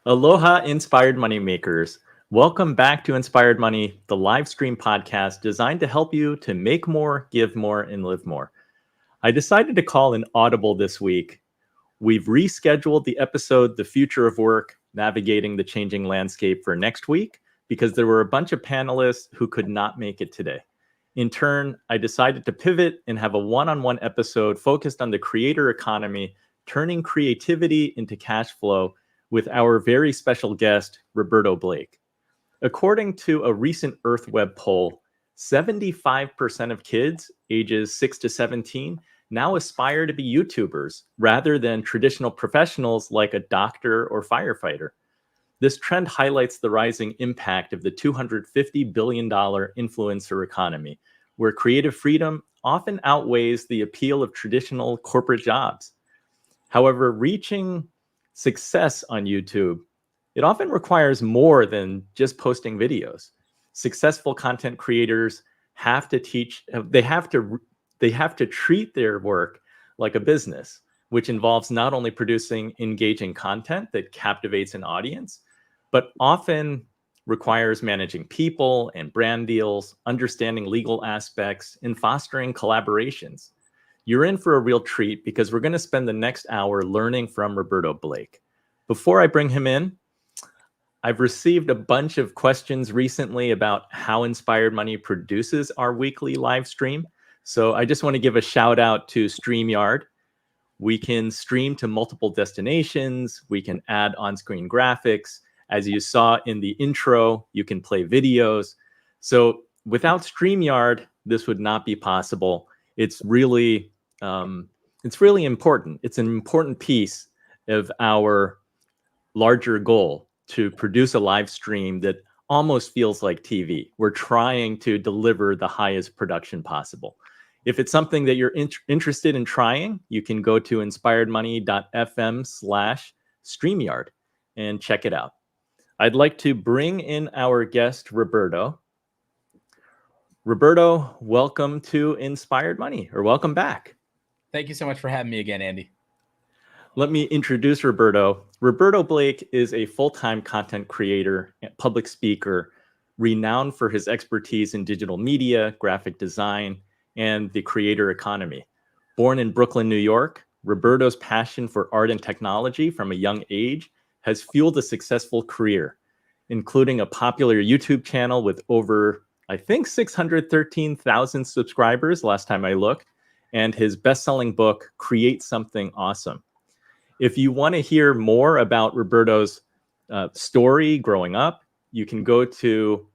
Aloha, inspired money makers. Welcome back to Inspired Money, the live stream podcast designed to help you to make more, give more, and live more. I decided to call an audible this week. We've rescheduled the episode, The Future of Work, Navigating the Changing Landscape, for next week because there were a bunch of panelists who could not make it today. In turn, I decided to pivot and have a one-on-one episode focused on the creator economy, turning creativity into cash flow, with our very special guest, Roberto Blake. According to a recent EarthWeb poll, 75% of kids ages 6 to 17 now aspire to be YouTubers rather than traditional professionals like a doctor or firefighter. This trend highlights the rising impact of the $250 billion influencer economy, where creative freedom often outweighs the appeal of traditional corporate jobs. However, reaching success on YouTube, it often requires more than just posting videos. Successful content creators have to treat their work like a business, which involves not only producing engaging content that captivates an audience, but often requires managing people and brand deals, understanding legal aspects, and fostering collaborations. You're in for a real treat because we're going to spend the next hour learning from Roberto Blake. Before I bring him in, I've received a bunch of questions recently about how Inspired Money produces our weekly live stream. So I just want to give a shout out to StreamYard. We can stream to multiple destinations. We can add on-screen graphics. As you saw in the intro, you can play videos. So without StreamYard, this would not be possible. It's really important. It's an important piece of our larger goal to produce a live stream that almost feels like TV. We're trying to deliver the highest production possible. If it's something that you're interested in trying, you can go to inspiredmoney.fm/StreamYard and check it out. I'd like to bring in our guest, Roberto. Roberto, welcome to Inspired Money, or welcome back. Thank you so much for having me again, Andy. Let me introduce Roberto. Roberto Blake is a full-time content creator and public speaker, renowned for his expertise in digital media, graphic design, and the creator economy. Born in Brooklyn, New York, Roberto's passion for art and technology from a young age has fueled a successful career, including a popular YouTube channel with over, I think, 613,000 subscribers last time I looked, and his best-selling book, Create Something Awesome. If you want to hear more about Roberto's story growing up, you can go to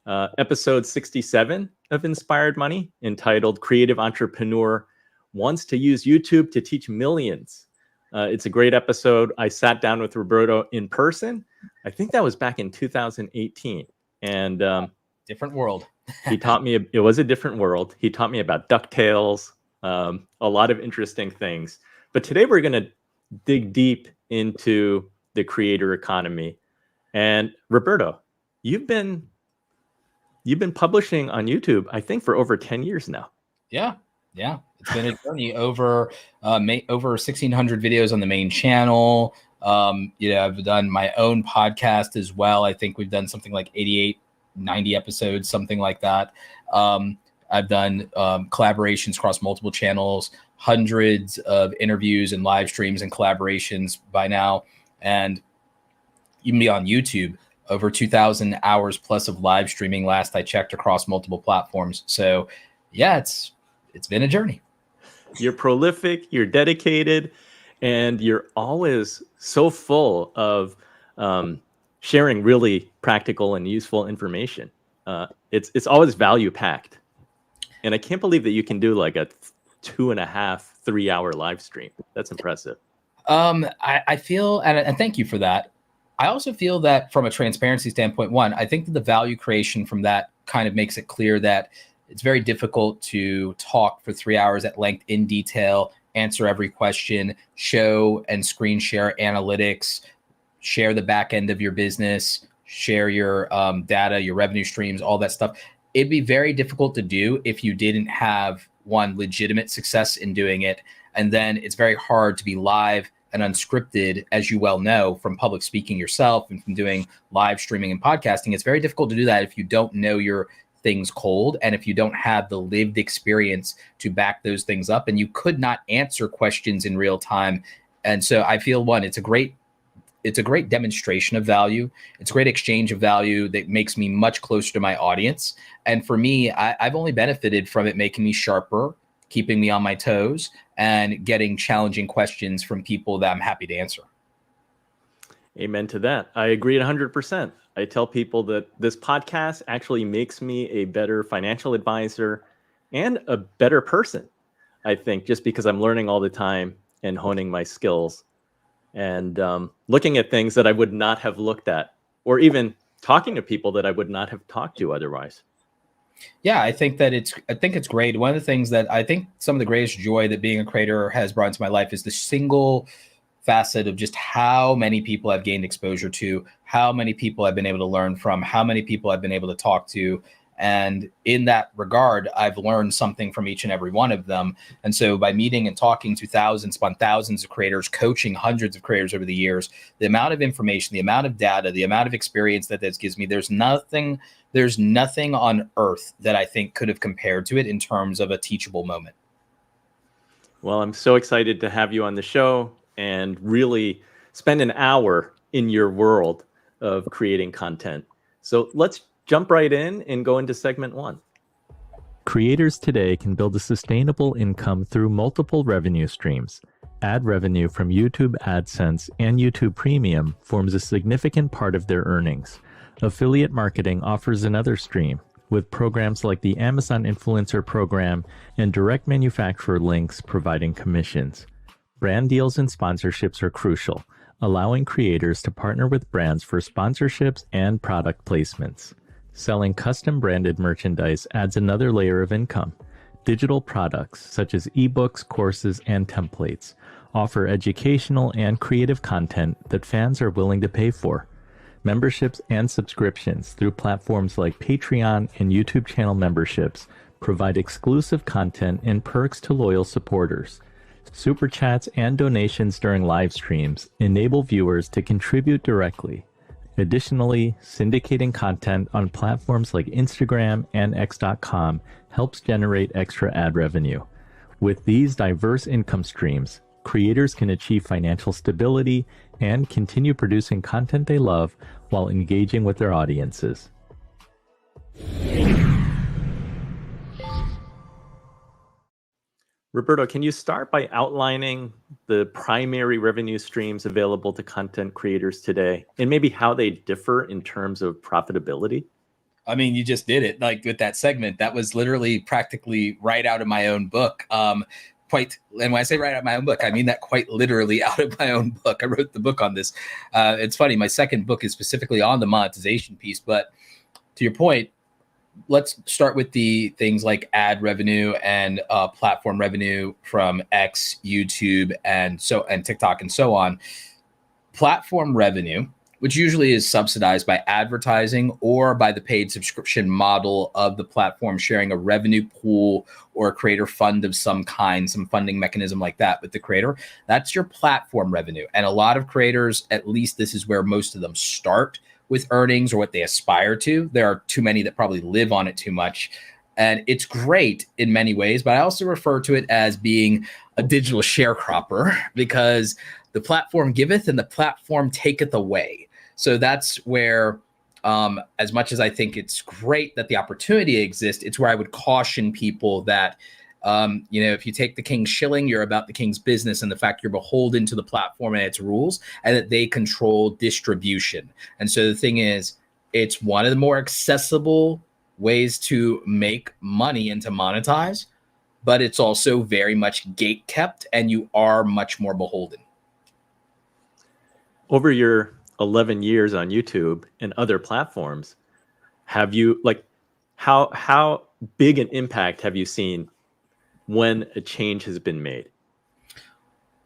episode 67 of Inspired Money, entitled Creative Entrepreneur Wants to Use YouTube to Teach Millions. It's a great episode. I sat down with Roberto in person. I think that was back in 2018. And different world. He taught me, it was a different world. He taught me about DuckTales, a lot of interesting things. But today we're going to dig deep into the creator economy. And Roberto, you've been publishing on YouTube, I think, for over 10 years now. Yeah. It's been a journey over 1,600 videos on the main channel. I've done my own podcast as well. I think we've done something like 88, 90 episodes, something like that. I've done collaborations across multiple channels, hundreds of interviews and live streams and collaborations by now. And even beyond YouTube, over 2,000 hours plus of live streaming last I checked across multiple platforms. So yeah, it's been a journey. You're prolific, you're dedicated, and you're always so full of sharing really practical and useful information. It's always value packed. And I can't believe that you can do like a 2.5, 3 hour live stream. That's impressive. I feel, and thank you for that. I also feel that from a transparency standpoint, I think that the value creation from that kind of makes it clear that it's very difficult to talk for 3 hours at length in detail, answer every question, show and screen share analytics, share the back end of your business, share your data, your revenue streams, all that stuff. It'd be very difficult to do if you didn't have legitimate success in doing it. And then it's very hard to be live and unscripted, as you well know from public speaking yourself and from doing live streaming and podcasting. It's very difficult to do that if you don't know your things cold and if you don't have the lived experience to back those things up, and you could not answer questions in real time. And so I feel, one, it's a great demonstration of value. It's a great exchange of value that makes me much closer to my audience. And for me, I've only benefited from it making me sharper, keeping me on my toes, and getting challenging questions from people that I'm happy to answer. Amen to that. I agree 100%. I tell people that this podcast actually makes me a better financial advisor and a better person, I think, just because I'm learning all the time and honing my skills and looking at things that I would not have looked at, or even talking to people that I would not have talked to otherwise. Yeah, I think it's great. One of the things that I think some of the greatest joy that being a creator has brought into my life is the single facet of just how many people I've gained exposure to, how many people I've been able to learn from, how many people I've been able to talk to. And in that regard, I've learned something from each and every one of them. And so by meeting and talking to thousands upon thousands of creators, coaching hundreds of creators over the years, the amount of information, the amount of data, the amount of experience that this gives me, there's nothing on earth that I think could have compared to it in terms of a teachable moment. Well, I'm so excited to have you on the show and really spend an hour in your world of creating content. So let's jump right in and go into segment 1. Creators today can build a sustainable income through multiple revenue streams. Ad revenue from YouTube AdSense and YouTube Premium forms a significant part of their earnings. Affiliate marketing offers another stream, with programs like the Amazon Influencer Program and direct manufacturer links providing commissions. Brand deals and sponsorships are crucial, allowing creators to partner with brands for sponsorships and product placements. Selling custom branded merchandise adds another layer of income. Digital products, such as ebooks, courses, and templates, offer educational and creative content that fans are willing to pay for. Memberships and subscriptions through platforms like Patreon and YouTube channel memberships provide exclusive content and perks to loyal supporters. Super chats and donations during live streams enable viewers to contribute directly. Additionally, syndicating content on platforms like Instagram and X.com helps generate extra ad revenue. With these diverse income streams, creators can achieve financial stability and continue producing content they love while engaging with their audiences. Roberto, can you start by outlining the primary revenue streams available to content creators today and maybe how they differ in terms of profitability? I mean, you just did it, like with that segment. That was literally practically right out of my own book. And when I say right out of my own book, I mean that quite literally out of my own book. I wrote the book on this. It's funny. My second book is specifically on the monetization piece. But to your point, let's start with the things like ad revenue and platform revenue from X, YouTube, and TikTok and so on. Platform revenue, which usually is subsidized by advertising or by the paid subscription model of the platform sharing a revenue pool or a creator fund of some kind, some funding mechanism like that with the creator. That's your platform revenue. And a lot of creators, at least this is where most of them start with earnings or what they aspire to. There are too many that probably live on it too much. And it's great in many ways, but I also refer to it as being a digital sharecropper because the platform giveth and the platform taketh away. So that's where, as much as I think it's great that the opportunity exists, it's where I would caution people that, if you take the king's shilling, you're about the king's business, and the fact you're beholden to the platform and its rules, and that they control distribution. And so the thing is, it's one of the more accessible ways to make money and to monetize, but it's also very much gate kept, and you are much more beholden. Over your 11 years on YouTube and other platforms, have you how big an impact have you seen when a change has been made?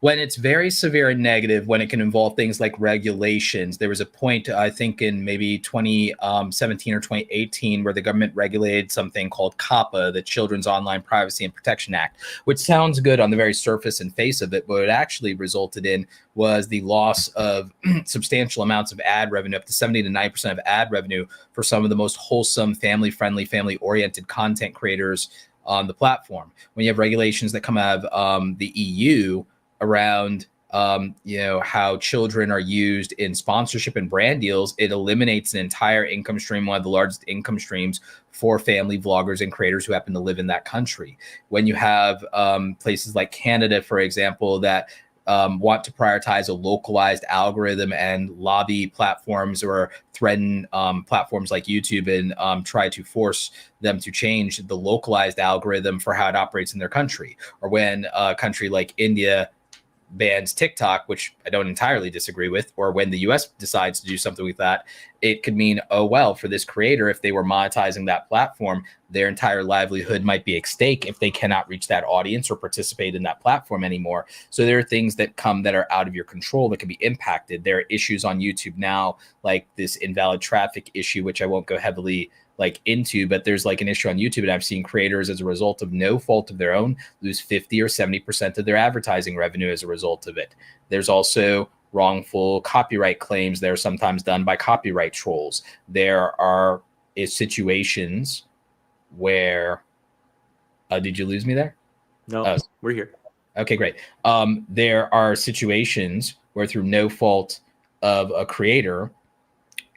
When it's very severe and negative, when it can involve things like regulations. There was a point, I think, in maybe 2017 or 2018, where the government regulated something called COPPA, the Children's Online Privacy and Protection Act, which sounds good on the very surface and face of it, but what it actually resulted in was the loss of substantial amounts of ad revenue, up to 70 to 90% of ad revenue for some of the most wholesome, family-friendly, family-oriented content creators on the platform. When you have regulations that come out of the EU, around how children are used in sponsorship and brand deals, it eliminates an entire income stream, one of the largest income streams for family vloggers and creators who happen to live in that country. When you have places like Canada, for example, that want to prioritize a localized algorithm and lobby platforms or threaten platforms like YouTube and try to force them to change the localized algorithm for how it operates in their country. Or when a country like India bans TikTok, which I don't entirely disagree with, or when the US decides to do something with that, it could mean, oh, well, for this creator, if they were monetizing that platform, their entire livelihood might be at stake if they cannot reach that audience or participate in that platform anymore. So there are things that come that are out of your control that can be impacted. There are issues on YouTube now, like this invalid traffic issue, which I won't go heavily into, but there's an issue on YouTube, and I've seen creators, as a result of no fault of their own, lose 50 or 70% of their advertising revenue as a result of it. There's also wrongful copyright claims that are sometimes done by copyright trolls. There are situations where did you lose me there? No, we're here. Okay, great. There are situations where, through no fault of a creator,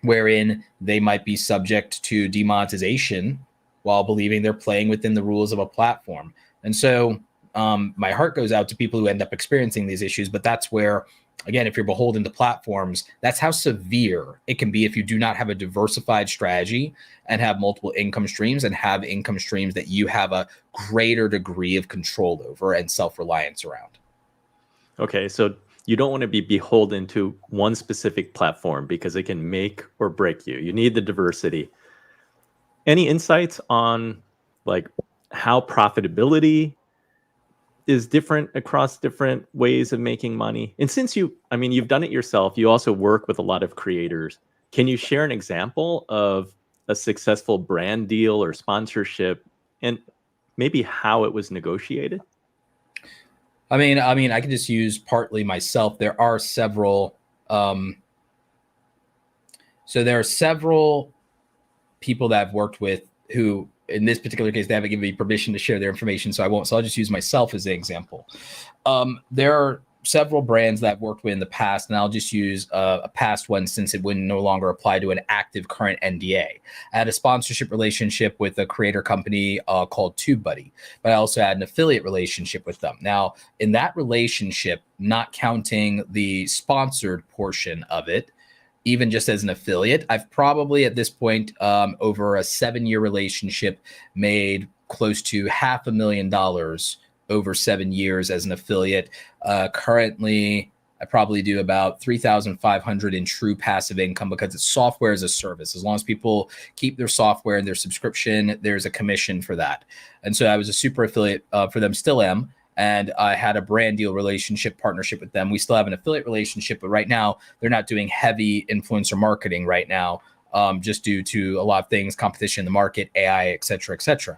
wherein they might be subject to demonetization while believing they're playing within the rules of a platform. And so my heart goes out to people who end up experiencing these issues. But that's where, again, if you're beholden to platforms, that's how severe it can be if you do not have a diversified strategy and have multiple income streams, and have income streams that you have a greater degree of control over and self-reliance around. Okay, so you don't want to be beholden to one specific platform because it can make or break you. You need the diversity. Any insights on how profitability is different across different ways of making money? And since you've done it yourself, you also work with a lot of creators. Can you share an example of a successful brand deal or sponsorship, and maybe how it was negotiated? I mean, I can just use partly myself. There are several. So there are several people that I've worked with who, in this particular case, they haven't given me permission to share their information, so I won't. So I'll just use myself as an example. There are several brands that I've worked with in the past, and I'll just use a past one since it would no longer apply to an active current NDA. I had a sponsorship relationship with a creator company called TubeBuddy, but I also had an affiliate relationship with them. Now, in that relationship, not counting the sponsored portion of it, even just as an affiliate, I've probably at this point, over a 7-year relationship, made close to $500,000 over 7 years as an affiliate. Currently, I probably do about $3,500 in true passive income, because it's software as a service. As long as people keep their software and their subscription, there's a commission for that. And so I was a super affiliate for them, still am. And I had a brand deal partnership with them. We still have an affiliate relationship, but right now they're not doing heavy influencer marketing right now, just due to a lot of things, competition in the market, AI, et cetera, et cetera.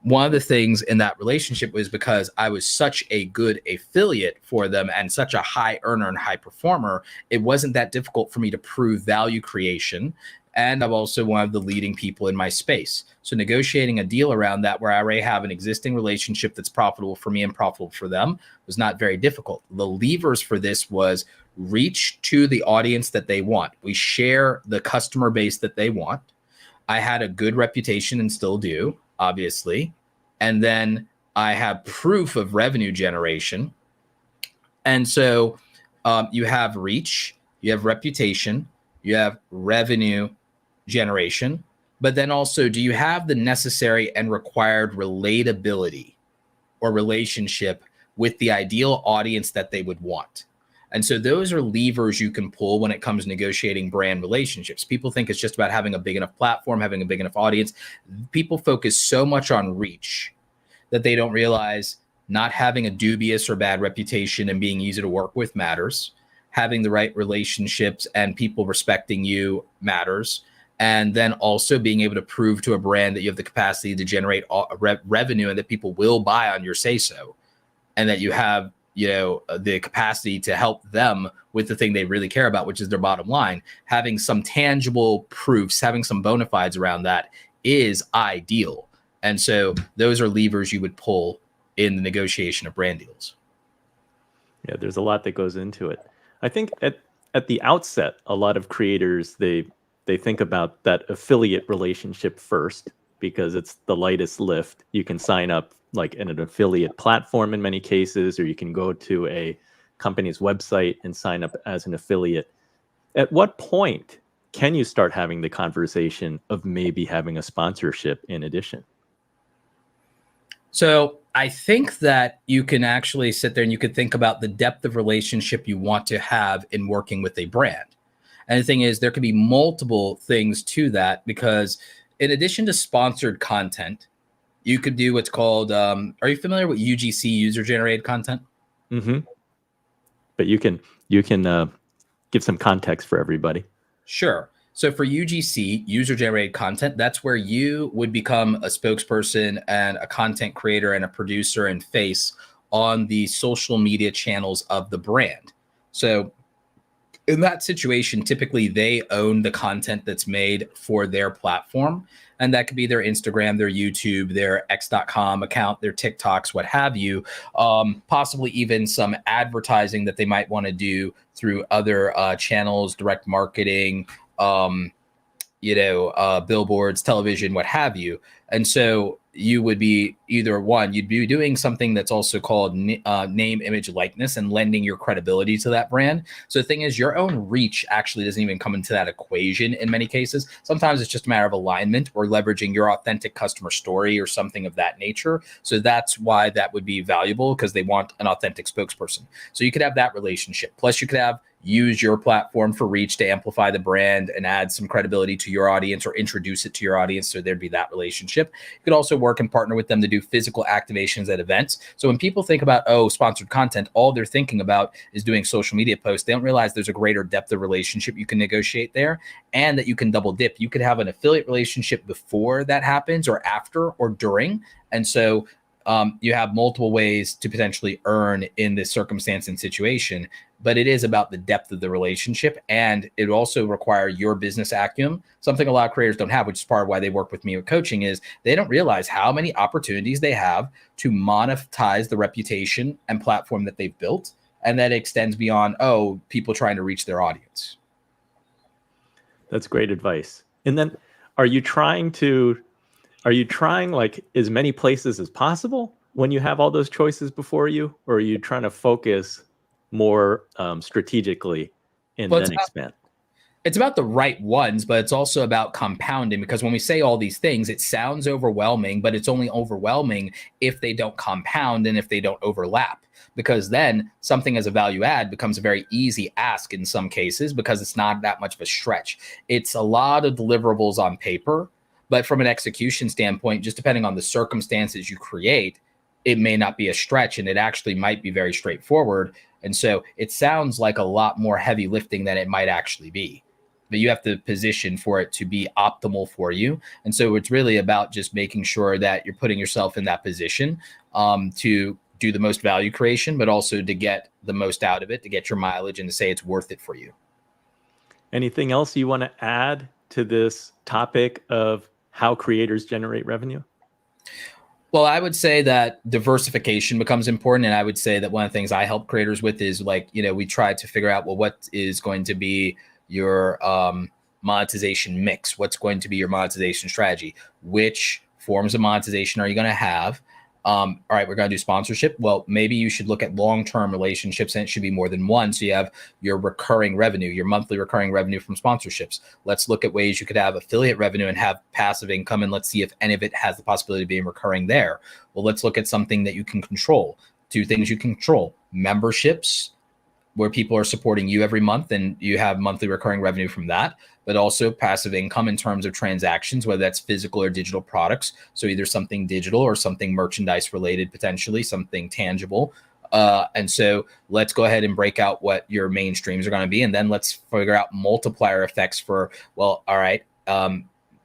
One of the things in that relationship was because I was such a good affiliate for them and such a high earner and high performer, it wasn't that difficult for me to prove value creation. And I'm also one of the leading people in my space. So negotiating a deal around that, where I already have an existing relationship that's profitable for me and profitable for them, was not very difficult. The levers for this was reach to the audience that they want. We share the customer base that they want. I had a good reputation and still do, obviously. And then I have proof of revenue generation. And so you have reach, you have reputation, you have revenue generation, but then also, do you have the necessary and required relatability or relationship with the ideal audience that they would want? And so those are levers you can pull when it comes to negotiating brand relationships. People think it's just about having a big enough platform, having a big enough audience. People focus so much on reach that they don't realize Not having a dubious or bad reputation and being easy to work with matters. Having the right relationships and people respecting you matters. And then also being able to prove to a brand that you have the capacity to generate revenue and that people will buy on your say so, and that you have, the capacity to help them with the thing they really care about, which is their bottom line. Having some tangible proofs, having some bona fides around that is ideal. And so those are levers you would pull in the negotiation of brand deals. Yeah, there's a lot that goes into it. I think at the outset, a lot of creators, they think about that affiliate relationship first because it's the lightest lift. You can sign up like in an affiliate platform in many cases, or you can go to a company's website and sign up as an affiliate. At what point can you start having the conversation of maybe having a sponsorship in addition? So I think that you can actually sit there and you could think about the depth of relationship you want to have in working with a brand. And the thing is, there could be multiple things to that, because in addition to sponsored content, you could do what's called, are you familiar with UGC, user generated content? Mm-hmm. But you can give some context for everybody. Sure. So for UGC, user generated content, that's where you would become a spokesperson and a content creator and a producer and face on the social media channels of the brand. So in that situation, typically they own the content that's made for their platform. And that could be their Instagram, their YouTube, their x.com account, their TikToks, what have you. Possibly even some advertising that they might want to do through other channels, direct marketing, billboards, television, what have you. And so you would be you'd be doing something that's also called name, image, likeness, and lending your credibility to that brand. So the thing is, your own reach actually doesn't even come into that equation in many cases. Sometimes it's just a matter of alignment or leveraging your authentic customer story or something of that nature. So that's why that would be valuable, because they want an authentic spokesperson. So you could have that relationship. Plus you could use your platform for reach to amplify the brand and add some credibility to your audience or introduce it to your audience. So there'd be that relationship. You could also work and partner with them to do physical activations at events. So when people think about, sponsored content, all they're thinking about is doing social media posts. They don't realize there's a greater depth of relationship you can negotiate there, and that you can double dip. You could have an affiliate relationship before that happens, or after, or during. And so you have multiple ways to potentially earn in this circumstance and situation, but it is about the depth of the relationship. And it also require your business acumen, something a lot of creators don't have, which is part of why they work with me with coaching, is they don't realize how many opportunities they have to monetize the reputation and platform that they've built. And that extends beyond, people trying to reach their audience. That's great advice. And then are you trying like as many places as possible when you have all those choices before you, or are you trying to focus more strategically and then expand? It's about the right ones, but it's also about compounding, because when we say all these things, it sounds overwhelming, but it's only overwhelming if they don't compound and if they don't overlap, because then something as a value add becomes a very easy ask in some cases, because it's not that much of a stretch. It's a lot of deliverables on paper, but from an execution standpoint, just depending on the circumstances you create, it may not be a stretch, and it actually might be very straightforward. And so it sounds like a lot more heavy lifting than it might actually be, but you have to position for it to be optimal for you. And so it's really about just making sure that you're putting yourself in that position to do the most value creation, but also to get the most out of it, to get your mileage and to say it's worth it for you. Anything else you want to add to this topic of how creators generate revenue? Well, I would say that diversification becomes important. And I would say that one of the things I help creators with is we try to figure out, what is going to be your monetization mix? What's going to be your monetization strategy? Which forms of monetization are you going to have? All right, we're going to do sponsorship. Well, maybe you should look at long-term relationships, and it should be more than one. So you have your recurring revenue, your monthly recurring revenue from sponsorships. Let's look at ways you could have affiliate revenue and have passive income, and let's see if any of it has the possibility of being recurring there. Well, let's look at something that you can control. Two things you can control: memberships where people are supporting you every month and you have monthly recurring revenue from that, but also passive income in terms of transactions, whether that's physical or digital products. So either something digital or something merchandise related, potentially something tangible. And so let's go ahead and break out what your main streams are going to be. And then let's figure out multiplier effects for, well, all right,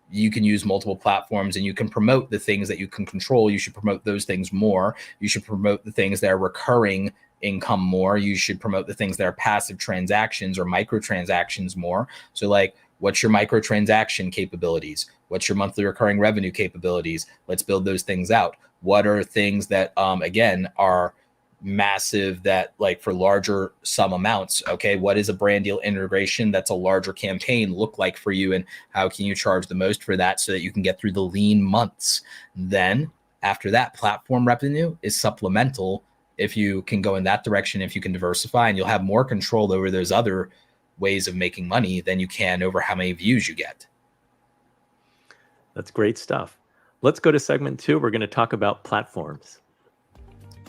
you can use multiple platforms and you can promote the things that you can control. You should promote those things more. You should promote the things that are recurring income more. You should promote the things that are passive transactions or microtransactions more. So like, what's your microtransaction capabilities? What's your monthly recurring revenue capabilities? Let's build those things out. What are things that, again, are massive, that like for larger sum amounts? Okay, what is a brand deal integration that's a larger campaign look like for you, and how can you charge the most for that so that you can get through the lean months? Then after that, platform revenue is supplemental. If you can go in that direction, if you can diversify, and you'll have more control over those other ways of making money than you can over how many views you get. That's great stuff. Let's go to segment 2. We're going to talk about platforms.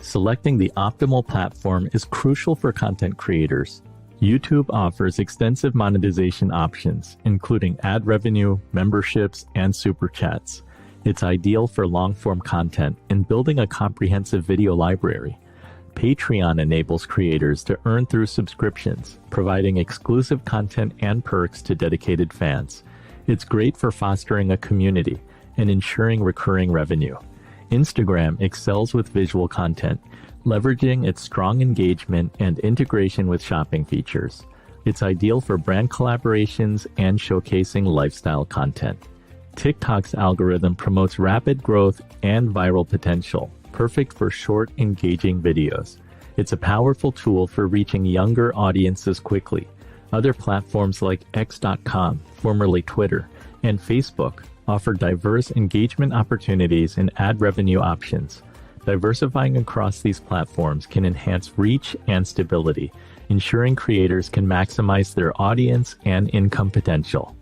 Selecting the optimal platform is crucial for content creators. YouTube offers extensive monetization options, including ad revenue, memberships, and super chats. It's ideal for long-form content and building a comprehensive video library. Patreon enables creators to earn through subscriptions, providing exclusive content and perks to dedicated fans. It's great for fostering a community and ensuring recurring revenue. Instagram excels with visual content, leveraging its strong engagement and integration with shopping features. It's ideal for brand collaborations and showcasing lifestyle content. TikTok's algorithm promotes rapid growth and viral potential, perfect for short, engaging videos. It's a powerful tool for reaching younger audiences quickly. Other platforms like X.com, formerly Twitter, and Facebook offer diverse engagement opportunities and ad revenue options. Diversifying across these platforms can enhance reach and stability, ensuring creators can maximize their audience and income potential.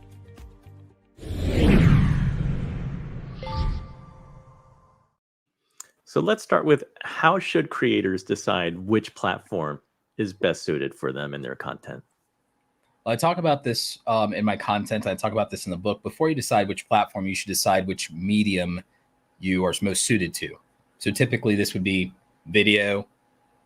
So let's start with, how should creators decide which platform is best suited for them and their content? I talk about this in my content. I talk about this in the book. Before you decide which platform, you should decide which medium you are most suited to. So typically this would be video,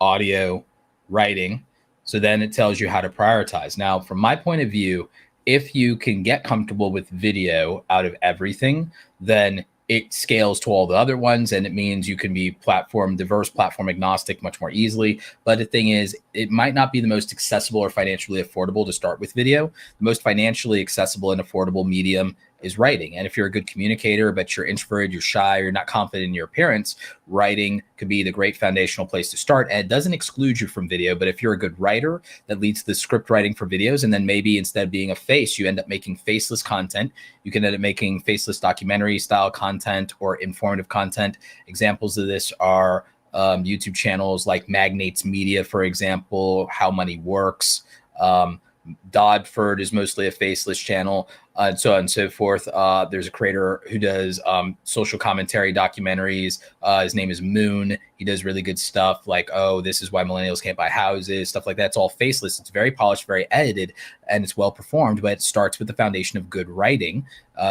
audio, writing. So then it tells you how to prioritize. Now, from my point of view, if you can get comfortable with video out of everything, then it scales to all the other ones, and it means you can be platform diverse, platform agnostic much more easily. But the thing is, it might not be the most accessible or financially affordable to start with video. The most financially accessible and affordable medium is writing. And if you're a good communicator, but you're introverted, you're shy, you're not confident in your appearance, writing could be the great foundational place to start. And it doesn't exclude you from video, but if you're a good writer, that leads to the script writing for videos. And then maybe instead of being a face, you end up making faceless content. You can end up making faceless documentary style content or informative content. Examples of this are YouTube channels like Magnates Media, for example, How Money Works. Dodford is mostly a faceless channel, and so on and so forth. There's a creator who does social commentary documentaries. His name is Moon. He does really good stuff like, oh, this is why millennials can't buy houses, stuff like that. It's all faceless. It's very polished, very edited, and it's well performed, but it starts with the foundation of good writing.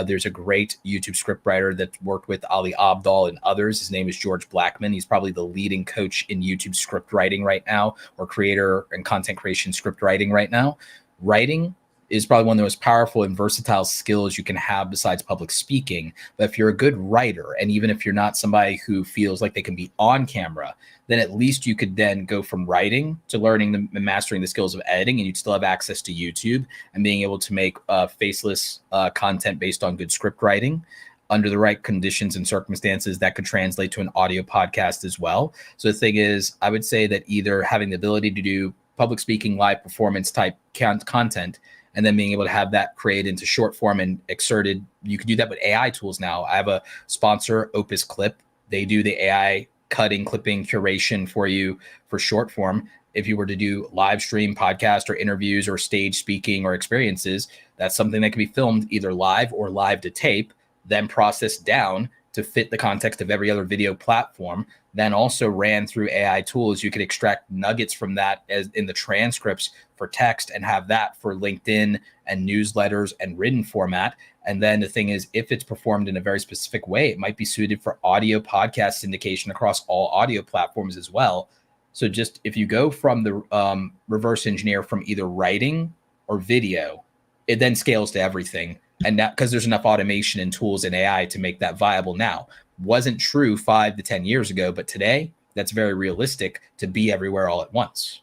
There's a great YouTube scriptwriter that worked with Ali Abdaal and others. His name is George Blackman. He's probably the leading coach in YouTube scriptwriting right now, or creator and content creation scriptwriting right now. Writing is probably one of the most powerful and versatile skills you can have besides public speaking. But if you're a good writer, and even if you're not somebody who feels like they can be on camera, then at least you could then go from writing to learning and mastering the skills of editing, and you'd still have access to YouTube and being able to make faceless content based on good script writing. Under the right conditions and circumstances, that could translate to an audio podcast as well. So the thing is, I would say that either having the ability to do public speaking, live performance type content, and then being able to have that created into short form and exerted. You can do that with AI tools now. I have a sponsor, Opus Clip. They do the AI cutting, clipping, curation for you for short form. If you were to do live stream podcast or interviews or stage speaking or experiences, that's something that can be filmed either live or live to tape, then processed down to fit the context of every other video platform, then also ran through AI tools. You could extract nuggets from that as in the transcripts for text and have that for LinkedIn and newsletters and written format. And then the thing is, if it's performed in a very specific way, it might be suited for audio podcast syndication across all audio platforms as well. So just if you go from the reverse engineer from either writing or video, it then scales to everything. And that because there's enough automation and tools in AI to make that viable now. Wasn't true 5 to 10 years ago, but today that's very realistic to be everywhere all at once.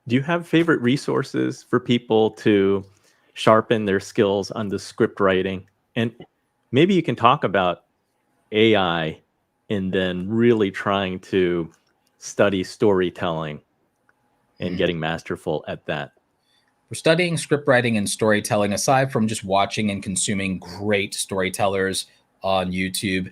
Do you have favorite resources for people to sharpen their skills on the script writing? And maybe you can talk about AI and then really trying to study storytelling and getting masterful at that. For studying script writing and storytelling, aside from just watching and consuming great storytellers on YouTube,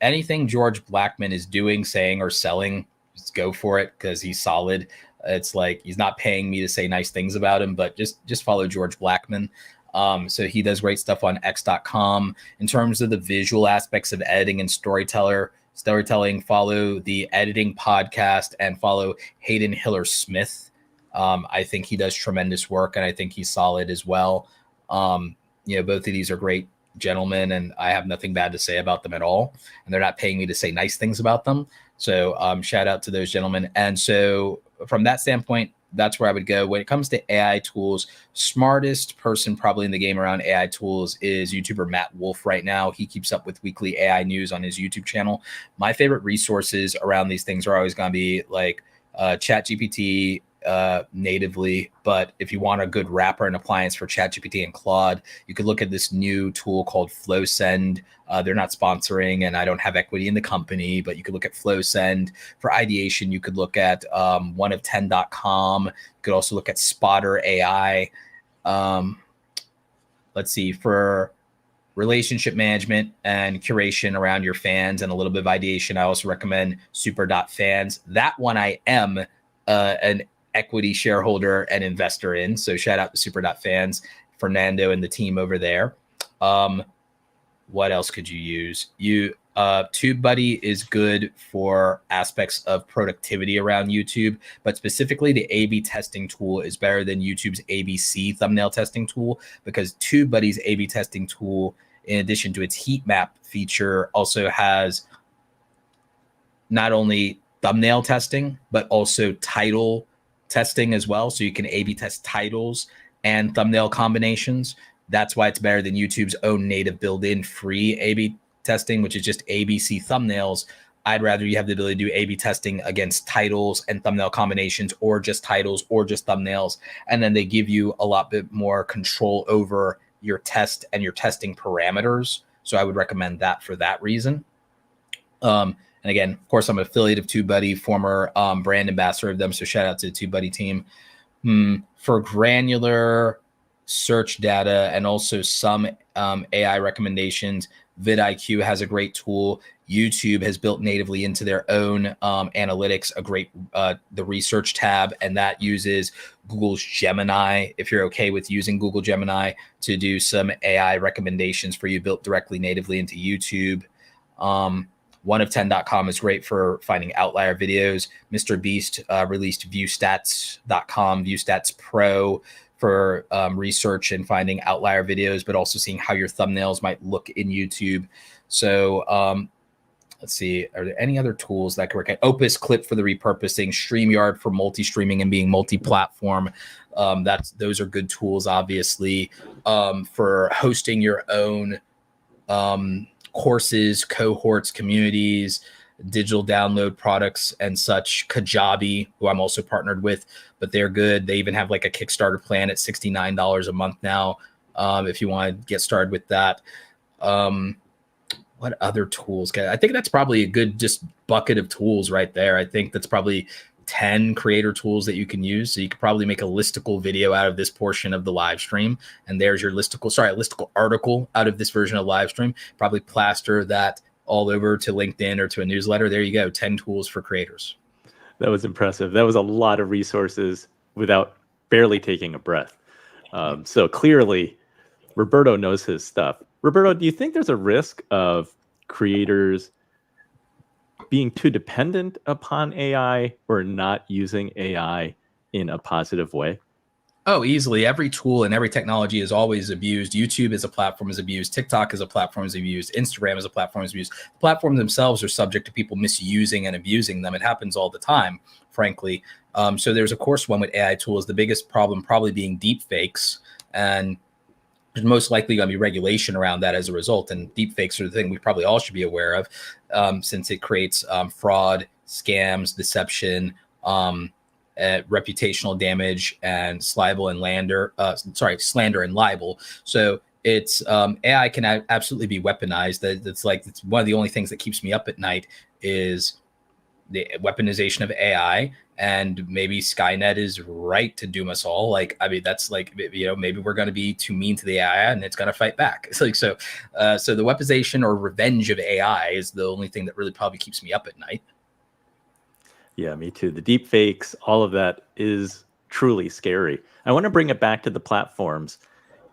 anything George Blackman is doing, saying, or selling, just go for it because he's solid. It's like he's not paying me to say nice things about him, but just follow George Blackman. So he does great stuff on x.com. In terms of the visual aspects of editing and storytelling, follow the Editing podcast and follow Hayden Hiller Smith. I think he does tremendous work, and I think he's solid as well. Both of these are great gentlemen, and I have nothing bad to say about them at all. And they're not paying me to say nice things about them. So shout out to those gentlemen. And so from that standpoint, that's where I would go. When it comes to AI tools, smartest person probably in the game around AI tools is YouTuber Matt Wolf right now. He keeps up with weekly AI news on his YouTube channel. My favorite resources around these things are always going to be like ChatGPT, natively, but if you want a good wrapper and appliance for ChatGPT and Claude, you could look at this new tool called FlowSend. They're not sponsoring, and I don't have equity in the company, but you could look at FlowSend. For ideation, you could look at oneof10.com. You could also look at Spotter AI. Let's see, for relationship management and curation around your fans and a little bit of ideation, I also recommend super.fans. That one I am an equity shareholder and investor in. So shout out to super.fans, Fernando and the team over there. What else could you use? TubeBuddy is good for aspects of productivity around YouTube, but specifically the A/B testing tool is better than YouTube's ABC thumbnail testing tool, because TubeBuddy's A/B testing tool, in addition to its heat map feature, also has not only thumbnail testing, but also title testing as well. So you can A/B test titles and thumbnail combinations. That's why it's better than YouTube's own native built-in free A/B testing, which is just ABC thumbnails. I'd rather you have the ability to do A/B testing against titles and thumbnail combinations, or just titles or just thumbnails. And then they give you a lot bit more control over your test and your testing parameters. So I would recommend that for that reason. And again, of course, I'm an affiliate of TubeBuddy, former brand ambassador of them. So shout out to the TubeBuddy team. For granular search data and also some AI recommendations, vidIQ has a great tool. YouTube has built natively into their own analytics a great the research tab, and that uses Google's Gemini. If you're okay with using Google Gemini to do some AI recommendations for you built directly natively into YouTube. Oneof10.com is great for finding outlier videos. Mr. Beast released viewstats.com, Viewstats Pro, for research and finding outlier videos, but also seeing how your thumbnails might look in YouTube. So let's see, are there any other tools that can work? Opus Clip for the repurposing, StreamYard for multi-streaming and being multi-platform. Those are good tools, obviously, for hosting your own courses, cohorts, communities, digital download products and such. Kajabi, who I'm also partnered with, but they're good. They even have like a Kickstarter plan at $69 a month now, if you want to get started with that. What other tools? I think that's probably a good just bucket of tools right there. I think that's probably 10 creator tools that you can use. So you could probably make a listicle video out of this portion of the live stream. And there's your listicle article out of this version of live stream. Probably plaster that all over to LinkedIn or to a newsletter. There you go. 10 tools for creators. That was impressive. That was a lot of resources without barely taking a breath. So clearly, Roberto knows his stuff. Roberto, do you think there's a risk of creators being too dependent upon AI or not using AI in a positive way? Oh, easily. Every tool and every technology is always abused. YouTube as a platform is abused. TikTok as a platform is abused. Instagram as a platform is abused. The platforms themselves are subject to people misusing and abusing them. It happens all the time, frankly. So there's, of course, one with AI tools. The biggest problem probably being deep fakes. And there's most likely going to be regulation around that as a result. And deep fakes are the thing we probably all should be aware of, since it creates fraud, scams, deception, reputational damage, and slander and libel. So it's AI can absolutely be weaponized. It's one of the only things that keeps me up at night is the weaponization of AI. And maybe Skynet is right to doom us all. Like, I mean, that's like, maybe we're going to be too mean to the AI and it's going to fight back. It's like, so the weaponization or revenge of AI is the only thing that really probably keeps me up at night. Yeah, me too. The deep fakes, all of that is truly scary. I want to bring it back to the platforms.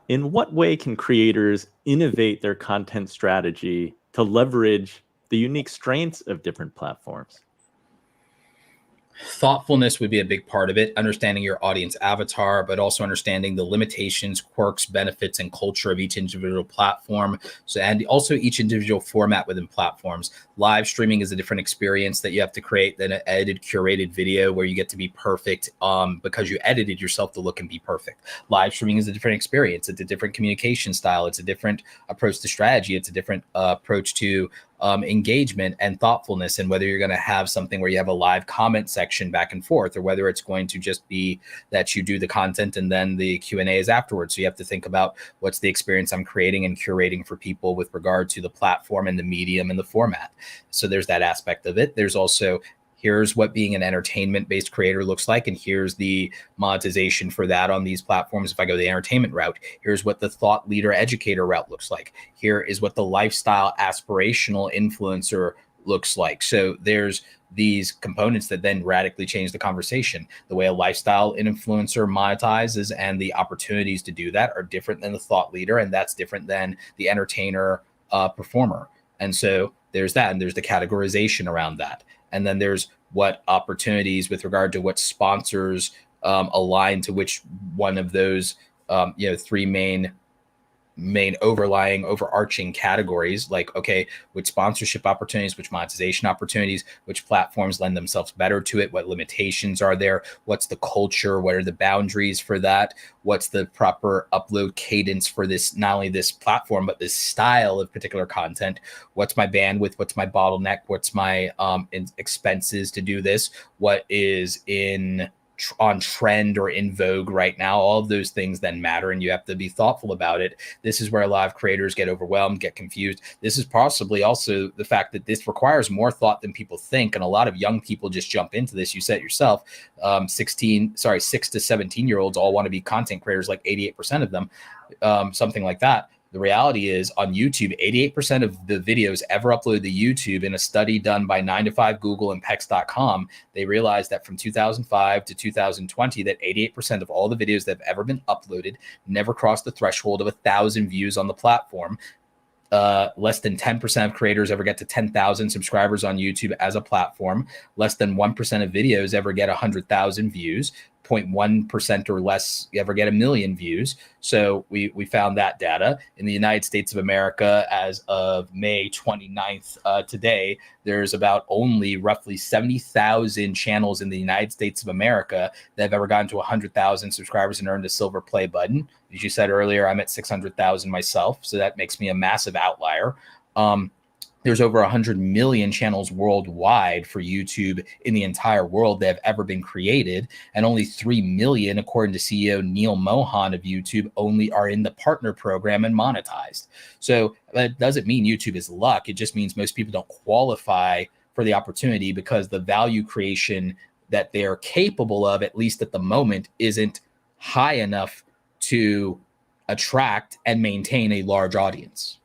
In what way can creators innovate their content strategy to leverage the unique strengths of different platforms? Thoughtfulness would be a big part of it, understanding your audience avatar, but also understanding the limitations, quirks, benefits, and culture of each individual platform. So, and also each individual format within platforms. Live streaming is a different experience that you have to create than an edited, curated video where you get to be perfect because you edited yourself to look and be perfect. Live streaming is a different experience. It's a different communication style. It's a different approach to strategy. It's a different approach to engagement and thoughtfulness, and whether you're going to have something where you have a live comment section back and forth, or whether it's going to just be that you do the content and then the Q&A is afterwards. So you have to think about what's the experience I'm creating and curating for people with regard to the platform and the medium and the format. So there's that aspect of it. There's also, here's what being an entertainment-based creator looks like, and here's the monetization for that on these platforms. If I go the entertainment route, here's what the thought leader educator route looks like. Here is what the lifestyle aspirational influencer looks like. So there's these components that then radically change the conversation. The way a lifestyle influencer monetizes and the opportunities to do that are different than the thought leader, and that's different than the entertainer performer. And so there's that, and there's the categorization around that. And then there's what opportunities with regard to what sponsors align to which one of those, three main overarching categories. Like, okay, which sponsorship opportunities, which monetization opportunities, which platforms lend themselves better to it, what limitations are there, what's the culture, what are the boundaries for that, what's the proper upload cadence for this, not only this platform, but this style of particular content, what's my bandwidth, what's my bottleneck, what's my expenses to do this, what is on trend or in vogue right now. All of those things then matter, and you have to be thoughtful about it. This is where a lot of creators get overwhelmed, get confused. This is possibly also the fact that this requires more thought than people think, and a lot of young people just jump into this. You said it yourself, 6 to 17-year-olds all want to be content creators, like 88% of them, something like that. The reality is, on YouTube, 88% of the videos ever uploaded to YouTube, in a study done by 9to5 Google and Pex.com, they realized that from 2005 to 2020, that 88% of all the videos that have ever been uploaded never crossed the threshold of 1,000 views on the platform. Less than 10% of creators ever get to 10,000 subscribers on YouTube as a platform. Less than 1% of videos ever get 100,000 views. 0.1% or less ever get 1 million views. So we found that data. In the United States of America, as of May 29th, today, there's about only roughly 70,000 channels in the United States of America that have ever gotten to 100,000 subscribers and earned a silver play button. As you said earlier, I'm at 600,000 myself, so that makes me a massive outlier. There's over 100 million channels worldwide for YouTube in the entire world that have ever been created, and only 3 million, according to CEO Neil Mohan of YouTube, only are in the partner program and monetized. So that doesn't mean YouTube is luck. It just means most people don't qualify for the opportunity because the value creation that they're capable of, at least at the moment, isn't high enough to attract and maintain a large audience.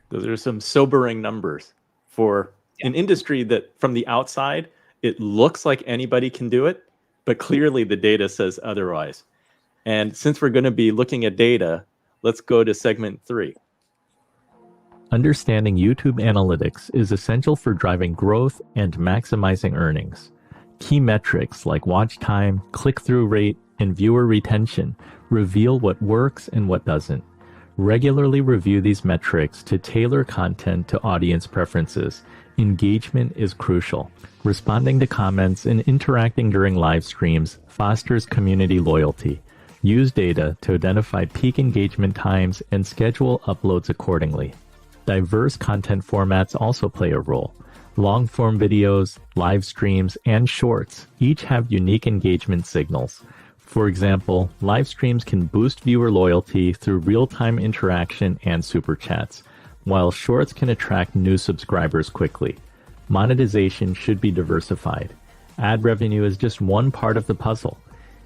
Those are some sobering numbers for an industry that from the outside, it looks like anybody can do it, but clearly the data says otherwise. And since we're going to be looking at data, let's go to segment 3. Understanding YouTube analytics is essential for driving growth and maximizing earnings. Key metrics like watch time, click-through rate, and viewer retention reveal what works and what doesn't. Regularly review these metrics to tailor content to audience preferences. Engagement is crucial. Responding to comments and interacting during live streams fosters community loyalty. Use data to identify peak engagement times and schedule uploads accordingly. Diverse content formats also play a role. Long-form videos, live streams, and shorts each have unique engagement signals. For example, live streams can boost viewer loyalty through real-time interaction and super chats, while shorts can attract new subscribers quickly. Monetization should be diversified. Ad revenue is just one part of the puzzle.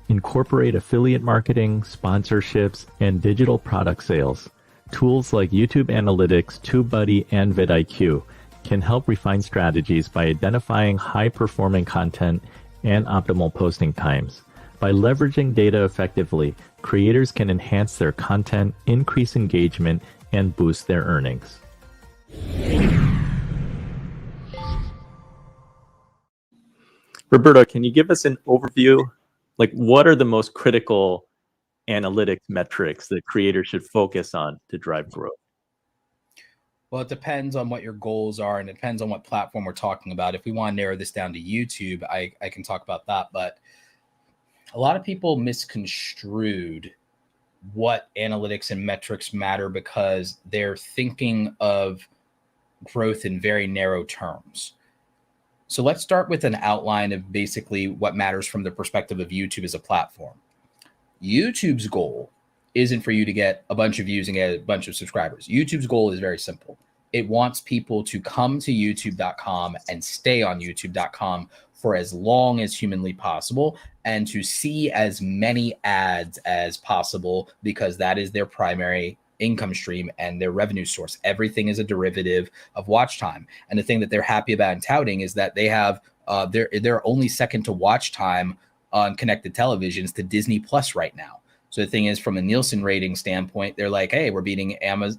Incorporate affiliate marketing, sponsorships, and digital product sales. Tools like YouTube Analytics, TubeBuddy, and vidIQ can help refine strategies by identifying high-performing content and optimal posting times. By leveraging data effectively, creators can enhance their content, increase engagement, and boost their earnings. Roberto, can you give us an overview? Like, what are the most critical analytics metrics that creators should focus on to drive growth? Well, it depends on what your goals are, and it depends on what platform we're talking about. If we want to narrow this down to YouTube, I can talk about that. But a lot of people misconstrued what analytics and metrics matter because they're thinking of growth in very narrow terms. So let's start with an outline of basically what matters from the perspective of YouTube as a platform. YouTube's goal isn't for you to get a bunch of views and get a bunch of subscribers. YouTube's goal is very simple. It wants people to come to youtube.com and stay on youtube.com for as long as humanly possible and to see as many ads as possible because that is their primary income stream and their revenue source. Everything is a derivative of watch time. And the thing that they're happy about and touting is that they have they're only second to watch time on connected televisions to Disney Plus right now. So the thing is, from a Nielsen rating standpoint, they're like, hey, we're beating Amazon,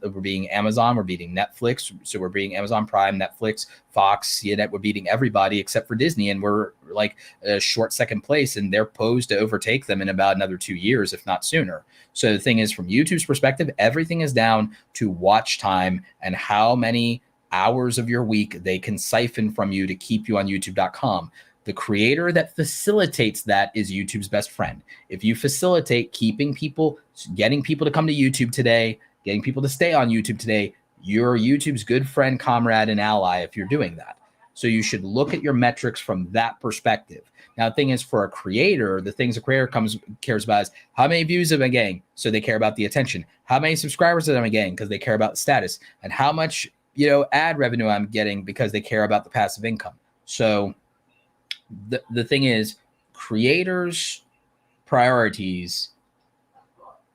we're beating Netflix. So we're beating Amazon Prime, Netflix, Fox, CNN, we're beating everybody except for Disney. And we're like a short second place, and they're posed to overtake them in about another 2 years, if not sooner. So the thing is, from YouTube's perspective, everything is down to watch time and how many hours of your week they can siphon from you to keep you on youtube.com. The creator that facilitates that is YouTube's best friend. If you facilitate keeping people, getting people to come to YouTube today, getting people to stay on YouTube today, you're YouTube's good friend, comrade, and ally if you're doing that. So you should look at your metrics from that perspective. Now, the thing is, for a creator, the things a creator cares about is how many views am I getting? So they care about the attention. How many subscribers am I getting? Because they care about the status. And how much, ad revenue I'm getting because they care about the passive income. So the thing is, creators' priorities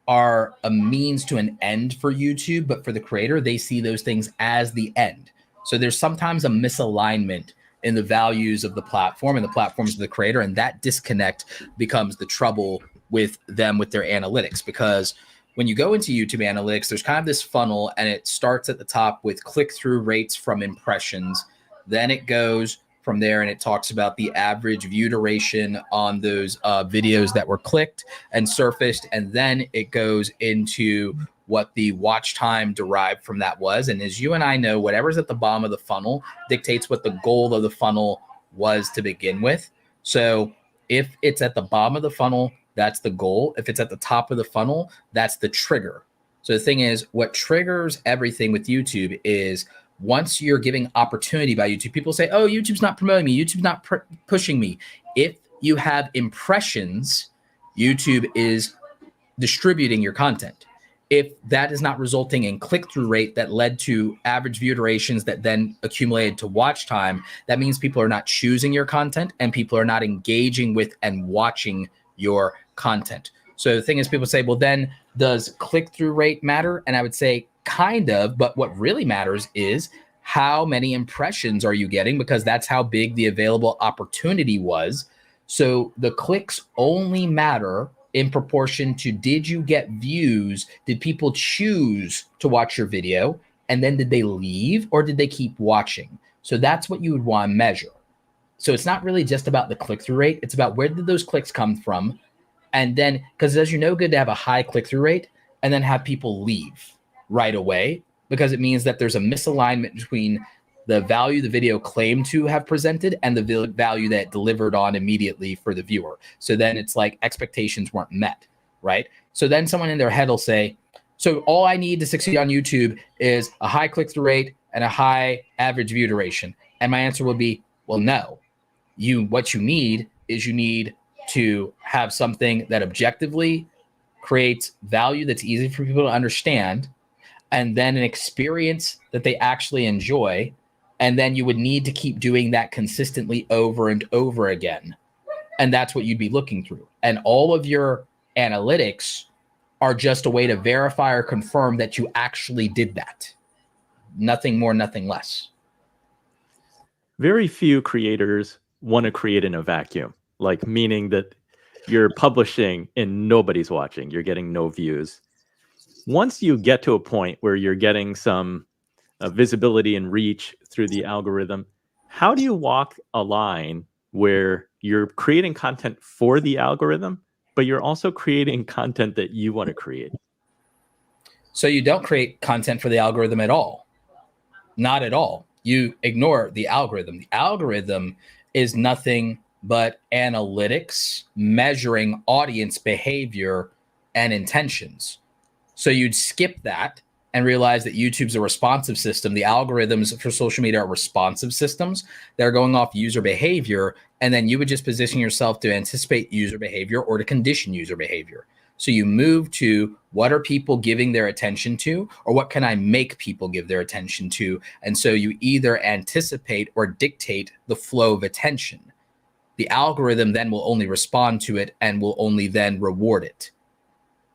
are a means to an end for YouTube, but for the creator, they see those things as the end. So there's sometimes a misalignment in the values of the platform and the platforms of the creator, and that disconnect becomes the trouble with them with their analytics. Because when you go into YouTube analytics, there's kind of this funnel, and it starts at the top with click-through rates from impressions. Then it goes from there, and it talks about the average view duration on those videos that were clicked and surfaced. And then it goes into what the watch time derived from that was. And as you and I know, whatever's at the bottom of the funnel dictates what the goal of the funnel was to begin with. So if it's at the bottom of the funnel, that's the goal. If it's at the top of the funnel, that's the trigger. So the thing is, what triggers everything with YouTube is once you're giving opportunity by YouTube, people say, oh, YouTube's not promoting me. YouTube's not pushing me. If you have impressions, YouTube is distributing your content. If that is not resulting in click-through rate that led to average view durations that then accumulated to watch time, that means people are not choosing your content and people are not engaging with and watching your content. So the thing is, people say, well, then does click-through rate matter? And I would say kind of, but what really matters is how many impressions are you getting, because that's how big the available opportunity was. So the clicks only matter in proportion to, did you get views? Did people choose to watch your video? And then did they leave or did they keep watching? So that's what you would want to measure. So it's not really just about the click-through rate. It's about where did those clicks come from? And then, because as you know, good to have a high click-through rate and then have people leave right away, because it means that there's a misalignment between the value the video claimed to have presented and the value that it delivered on immediately for the viewer. So then it's like expectations weren't met, right? So then someone in their head will say, so all I need to succeed on YouTube is a high click-through rate and a high average view duration. And my answer would be, well, no. What you need is you need to have something that objectively creates value that's easy for people to understand, and then an experience that they actually enjoy. And then you would need to keep doing that consistently over and over again. And that's what you'd be looking through. And all of your analytics are just a way to verify or confirm that you actually did that. Nothing more, nothing less. Very few creators want to create in a vacuum, like meaning that you're publishing and nobody's watching, you're getting no views. Once you get to a point where you're getting some visibility and reach through the algorithm, how do you walk a line where you're creating content for the algorithm, but you're also creating content that you want to create? So you don't create content for the algorithm at all. Not at all. You ignore the algorithm. The algorithm is nothing but analytics measuring audience behavior and intentions. So you'd skip that and realize that YouTube's a responsive system. The algorithms for social media are responsive systems. They're going off user behavior. And then you would just position yourself to anticipate user behavior or to condition user behavior. So you move to what are people giving their attention to, or what can I make people give their attention to? And so you either anticipate or dictate the flow of attention. The algorithm then will only respond to it and will only then reward it,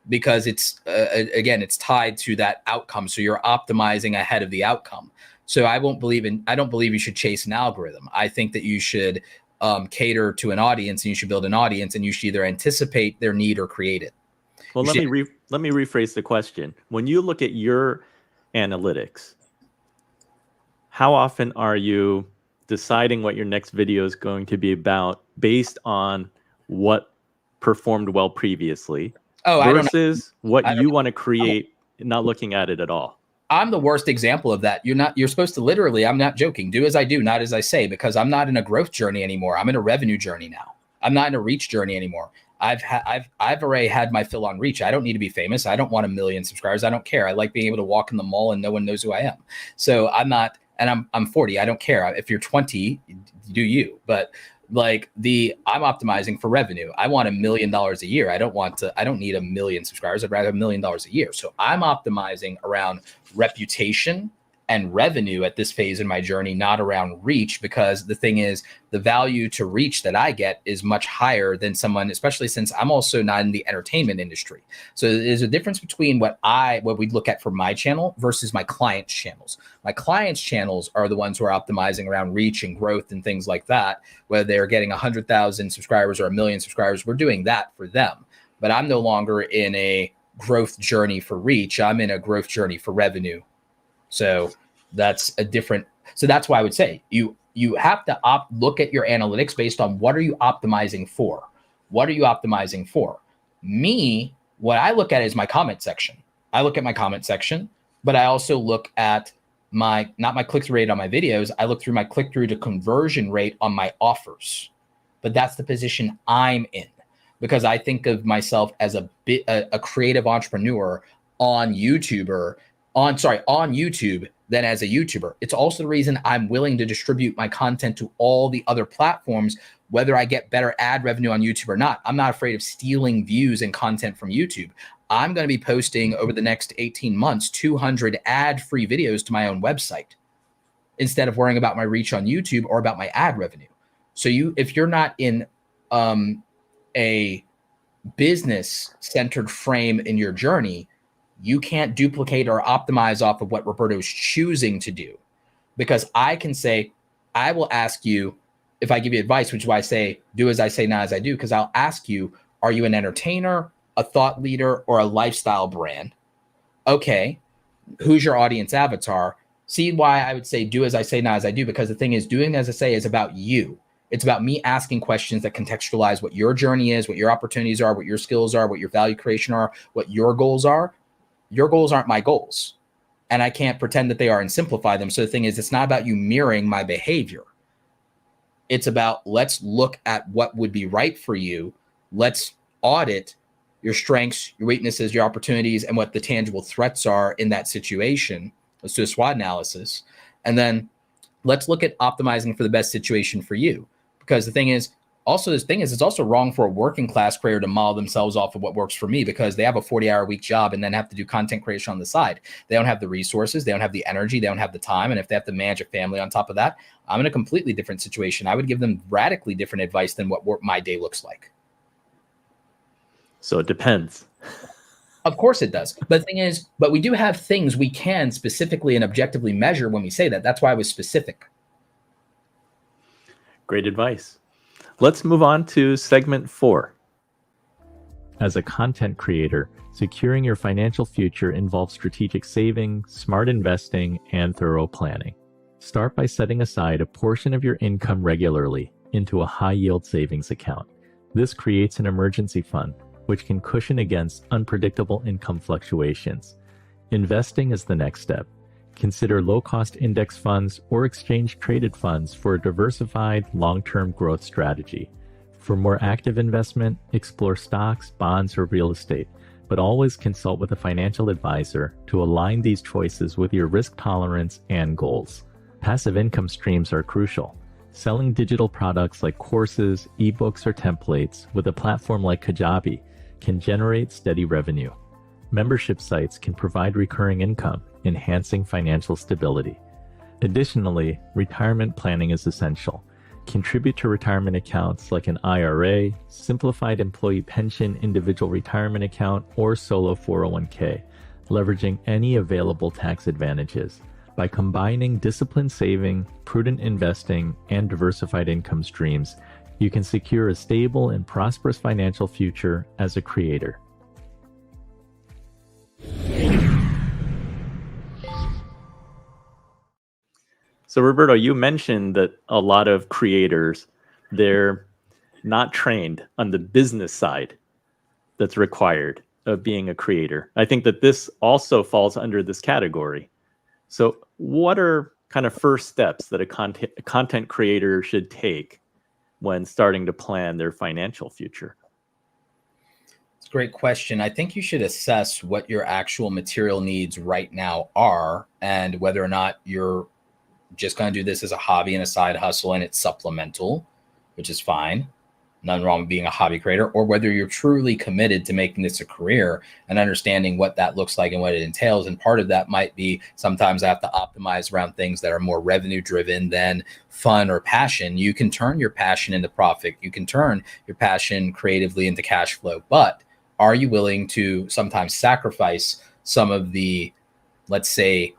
because it's again, it's tied to that outcome. So you're optimizing ahead of the outcome. So I don't believe you should chase an algorithm. I think that you should cater to an audience, and you should build an audience, and you should either anticipate their need or create it. Well, let me rephrase the question. When you look at your analytics, how often are you deciding what your next video is going to be about based on what performed well previously versus what you want to create, not looking at it at all? I'm the worst example of that. You're supposed to literally, I'm not joking, do as I do, not as I say, because I'm not in a growth journey anymore. I'm in a revenue journey now. I'm not in a reach journey anymore. I've already had my fill on reach. I don't need to be famous. I don't want 1 million subscribers. I don't care. I like being able to walk in the mall and no one knows who I am. So I'm not, and I'm 40. I don't care. If you're 20, do you? But like I'm optimizing for revenue. I want $1 million a year. I don't need 1 million subscribers. I'd rather have $1 million a year. So I'm optimizing around reputation and revenue at this phase in my journey, not around reach, because the thing is, the value to reach that I get is much higher than someone, especially since I'm also not in the entertainment industry. So there's a difference between what we look at for my channel versus my clients' channels. My clients' channels are the ones who are optimizing around reach and growth and things like that, whether they're getting 100,000 subscribers or 1 million subscribers. We're doing that for them. But I'm no longer in a growth journey for reach. I'm in a growth journey for revenue. So that's why I would say you have to look at your analytics based on what are you optimizing for? What are you optimizing for? Me, what I look at is my comment section. I look at my comment section, but I also look at not my click-through rate on my videos. I look through my click-through to conversion rate on my offers. But that's the position I'm in, because I think of myself as a creative entrepreneur on YouTube than as a YouTuber. It's also the reason I'm willing to distribute my content to all the other platforms, whether I get better ad revenue on YouTube or not. I'm not afraid of stealing views and content from YouTube. I'm going to be posting over the next 18 months 200 ad-free videos to my own website instead of worrying about my reach on YouTube or about my ad revenue. So if you're not in a business-centered frame in your journey, you can't duplicate or optimize off of what Roberto is choosing to do. Because I can say, I will ask you, if I give you advice, which is why I say, do as I say, not as I do, because I'll ask you, are you an entertainer, a thought leader, or a lifestyle brand? Okay, who's your audience avatar? See why I would say do as I say, not as I do, because the thing is, doing as I say is about you. It's about me asking questions that contextualize what your journey is, what your opportunities are, what your skills are, what your value creation are, what your goals are. Your goals aren't my goals, and I can't pretend that they are and simplify them. So the thing is, it's not about you mirroring my behavior. It's about, let's look at what would be right for you. Let's audit your strengths, your weaknesses, your opportunities, and what the tangible threats are in that situation. Let's do a SWOT analysis. And then let's look at optimizing for the best situation for you. Because the thing is, it's also wrong for a working class creator to model themselves off of what works for me, because they have a 40-hour week job and then have to do content creation on the side. They don't have the resources, they don't have the energy, they don't have the time. And if they have to manage a family on top of that, I'm in a completely different situation. I would give them radically different advice than what my day looks like. So it depends. Of course it does. But the thing is, we do have things we can specifically and objectively measure when we say that. That's why I was specific. Great advice. Let's move on to segment 4. As a content creator, securing your financial future involves strategic saving, smart investing, and thorough planning. Start by setting aside a portion of your income regularly into a high-yield savings account. This creates an emergency fund, which can cushion against unpredictable income fluctuations. Investing is the next step. Consider low-cost index funds or exchange-traded funds for a diversified, long-term growth strategy. For more active investment, explore stocks, bonds, or real estate, but always consult with a financial advisor to align these choices with your risk tolerance and goals. Passive income streams are crucial. Selling digital products like courses, ebooks, or templates with a platform like Kajabi can generate steady revenue. Membership sites can provide recurring income, enhancing financial stability. Additionally, retirement planning is essential. Contribute to retirement accounts like an IRA, simplified employee pension individual retirement account, or solo 401k, leveraging any available tax advantages. By combining disciplined saving, prudent investing, and diversified income streams, you can secure a stable and prosperous financial future as a creator. So Roberto, you mentioned that a lot of creators, they're not trained on the business side that's required of being a creator. I think that this also falls under this category. So what are kind of first steps that a content creator should take when starting to plan their financial future? It's a great question. I think you should assess what your actual material needs right now are, and whether or not you're just going to do this as a hobby and a side hustle and it's supplemental, which is fine. Nothing wrong with being a hobby creator, or whether you're truly committed to making this a career and understanding what that looks like and what it entails. And part of that might be sometimes I have to optimize around things that are more revenue driven than fun or passion. You can turn your passion into profit. You can turn your passion creatively into cash flow. But are you willing to sometimes sacrifice some of the, let's say,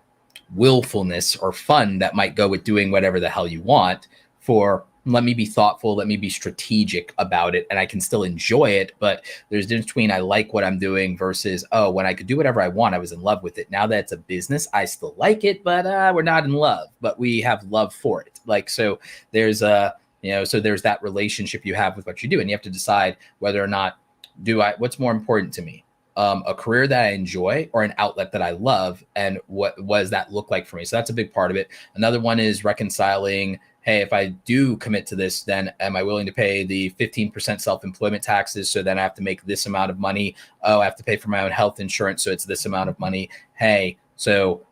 willfulness or fun that might go with doing whatever the hell you want for, let me be thoughtful, let me be strategic about it, and I can still enjoy it. But there's a difference between I like what I'm doing versus, oh, when I could do whatever I want, I was in love with it. Now that it's a business, I still like it, but we're not in love, but we have love for it. Like, so there's so there's that relationship you have with what you do, and you have to decide whether or not what's more important to me. A career that I enjoy or an outlet that I love, and what does that look like for me? So that's a big part of it. Another one is reconciling, hey, if I do commit to this, then am I willing to pay the 15% self-employment taxes? So then I have to make this amount of money. Oh, I have to pay for my own health insurance, so it's this amount of money. Hey, so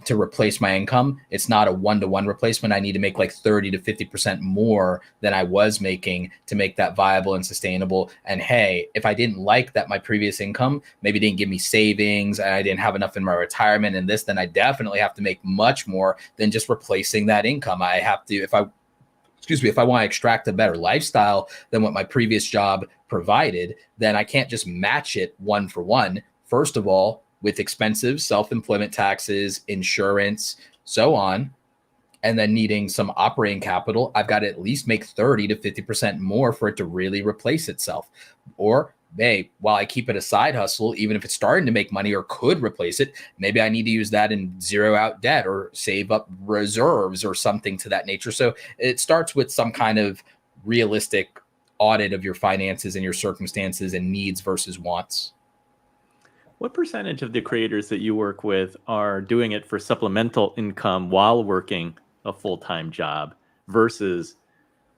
to replace my income, it's not a one-to-one replacement. I need to make like 30 to 50% more than I was making to make that viable and sustainable. And hey, if I didn't like that my previous income maybe didn't give me savings and I didn't have enough in my retirement and this, then I definitely have to make much more than just replacing that income. I have to, if I want to extract a better lifestyle than what my previous job provided, then I can't just match it one for one. First of all, with expensive self-employment taxes, insurance, so on, and then needing some operating capital, I've got to at least make 30 to 50% more for it to really replace itself. Or hey, while I keep it a side hustle, even if it's starting to make money or could replace it, maybe I need to use that and zero out debt or save up reserves or something to that nature. So it starts with some kind of realistic audit of your finances and your circumstances and needs versus wants. What percentage of the creators that you work with are doing it for supplemental income while working a full-time job versus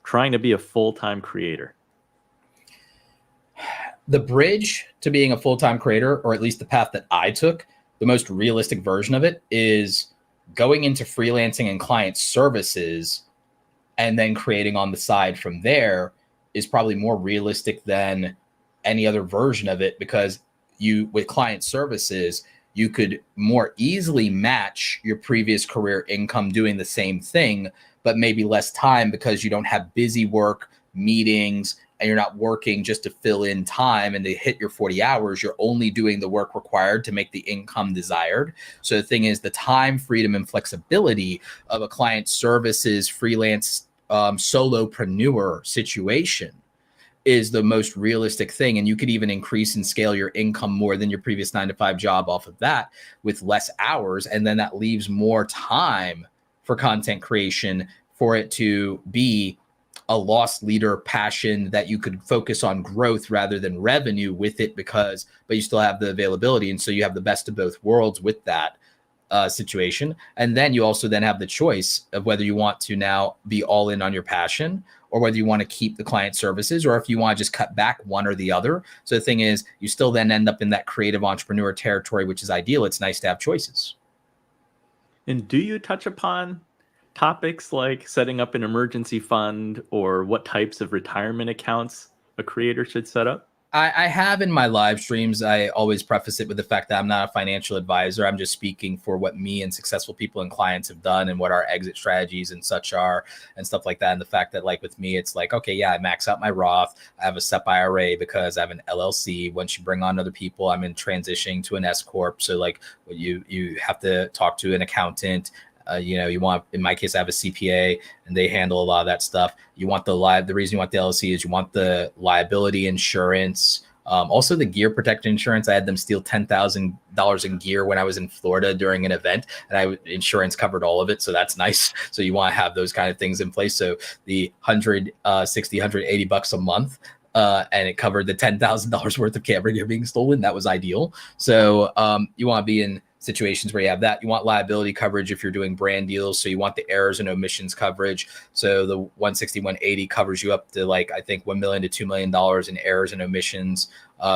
trying to be a full-time creator? The bridge to being a full-time creator, or at least the path that I took, the most realistic version of it is going into freelancing and client services and then creating on the side from there is probably more realistic than any other version of it, because you, with client services, you could more easily match your previous career income doing the same thing, but maybe less time because you don't have busy work, meetings, and you're not working just to fill in time and to hit your 40 hours. You're only doing the work required to make the income desired. So the thing is, the time freedom and flexibility of a client services freelance solopreneur situation is the most realistic thing. And you could even increase and scale your income more than your previous 9-to-5 job off of that with less hours. And then that leaves more time for content creation, for it to be a loss leader passion that you could focus on growth rather than revenue with it, but you still have the availability. And so you have the best of both worlds with that situation. And then you also then have the choice of whether you want to now be all in on your passion, or whether you want to keep the client services, or if you want to just cut back one or the other. So the thing is, you still then end up in that creative entrepreneur territory, which is ideal. It's nice to have choices. And do you touch upon topics like setting up an emergency fund or what types of retirement accounts a creator should set up? I have in my live streams. I always preface it with the fact that I'm not a financial advisor. I'm just speaking for what me and successful people and clients have done and what our exit strategies and such are and stuff like that. And the fact that, like, with me, it's like, okay, yeah, I max out my Roth. I have a SEP IRA because I have an LLC. Once you bring on other people, I'm in transitioning to an S Corp. So like you have to talk to an accountant. You want, in my case, I have a CPA and they handle a lot of that stuff. You want the reason you want the LLC is you want the liability insurance. Also the gear protection insurance. I had them steal $10,000 in gear when I was in Florida during an event, and insurance covered all of it. So that's nice. So you want to have those kind of things in place. So the $180 a month, and it covered the $10,000 worth of camera gear being stolen. That was ideal. So you want to be in situations where you have that. You want liability coverage if you're doing brand deals. So you want the errors and omissions coverage. So the 160, 180 covers you up to, like, I think $1 million to $2 million in errors and omissions.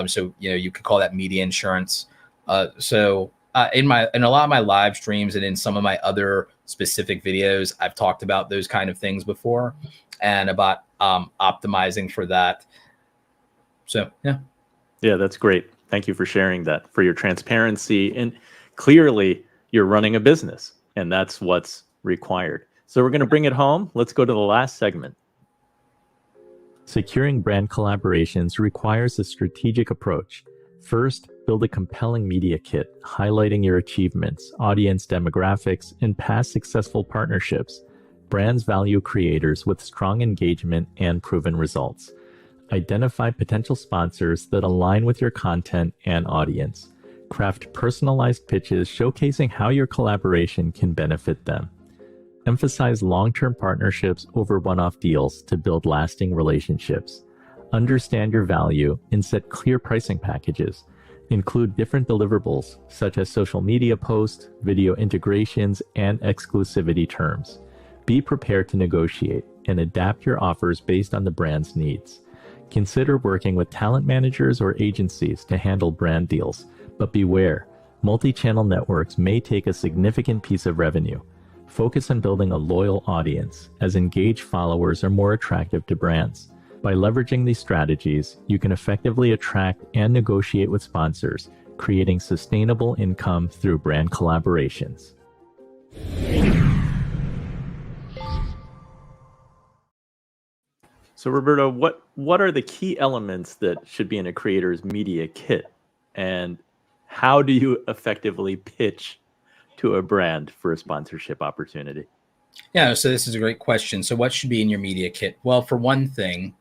So, you could call that media insurance. In a lot of my live streams and in some of my other specific videos, I've talked about those kind of things before and about optimizing for that. So, yeah. Yeah, that's great. Thank you for sharing that, for your transparency. And clearly, you're running a business, and that's what's required. So we're going to bring it home. Let's go to the last segment. Securing brand collaborations requires a strategic approach. First, build a compelling media kit highlighting your achievements, audience demographics, and past successful partnerships. Brands value creators with strong engagement and proven results. Identify potential sponsors that align with your content and audience. Craft personalized pitches showcasing how your collaboration can benefit them. Emphasize long-term partnerships over one-off deals to build lasting relationships. Understand your value and set clear pricing packages. Include different deliverables such as social media posts, video integrations, and exclusivity terms. Be prepared to negotiate and adapt your offers based on the brand's needs. Consider working with talent managers or agencies to handle brand deals. But beware, multi-channel networks may take a significant piece of revenue. Focus on building a loyal audience, as engaged followers are more attractive to brands. By leveraging these strategies, you can effectively attract and negotiate with sponsors, creating sustainable income through brand collaborations. So Roberto, what are the key elements that should be in a creator's media kit? And how do you effectively pitch to a brand for a sponsorship opportunity? Yeah, so this is a great question. So what should be in your media kit? Well, for one thing,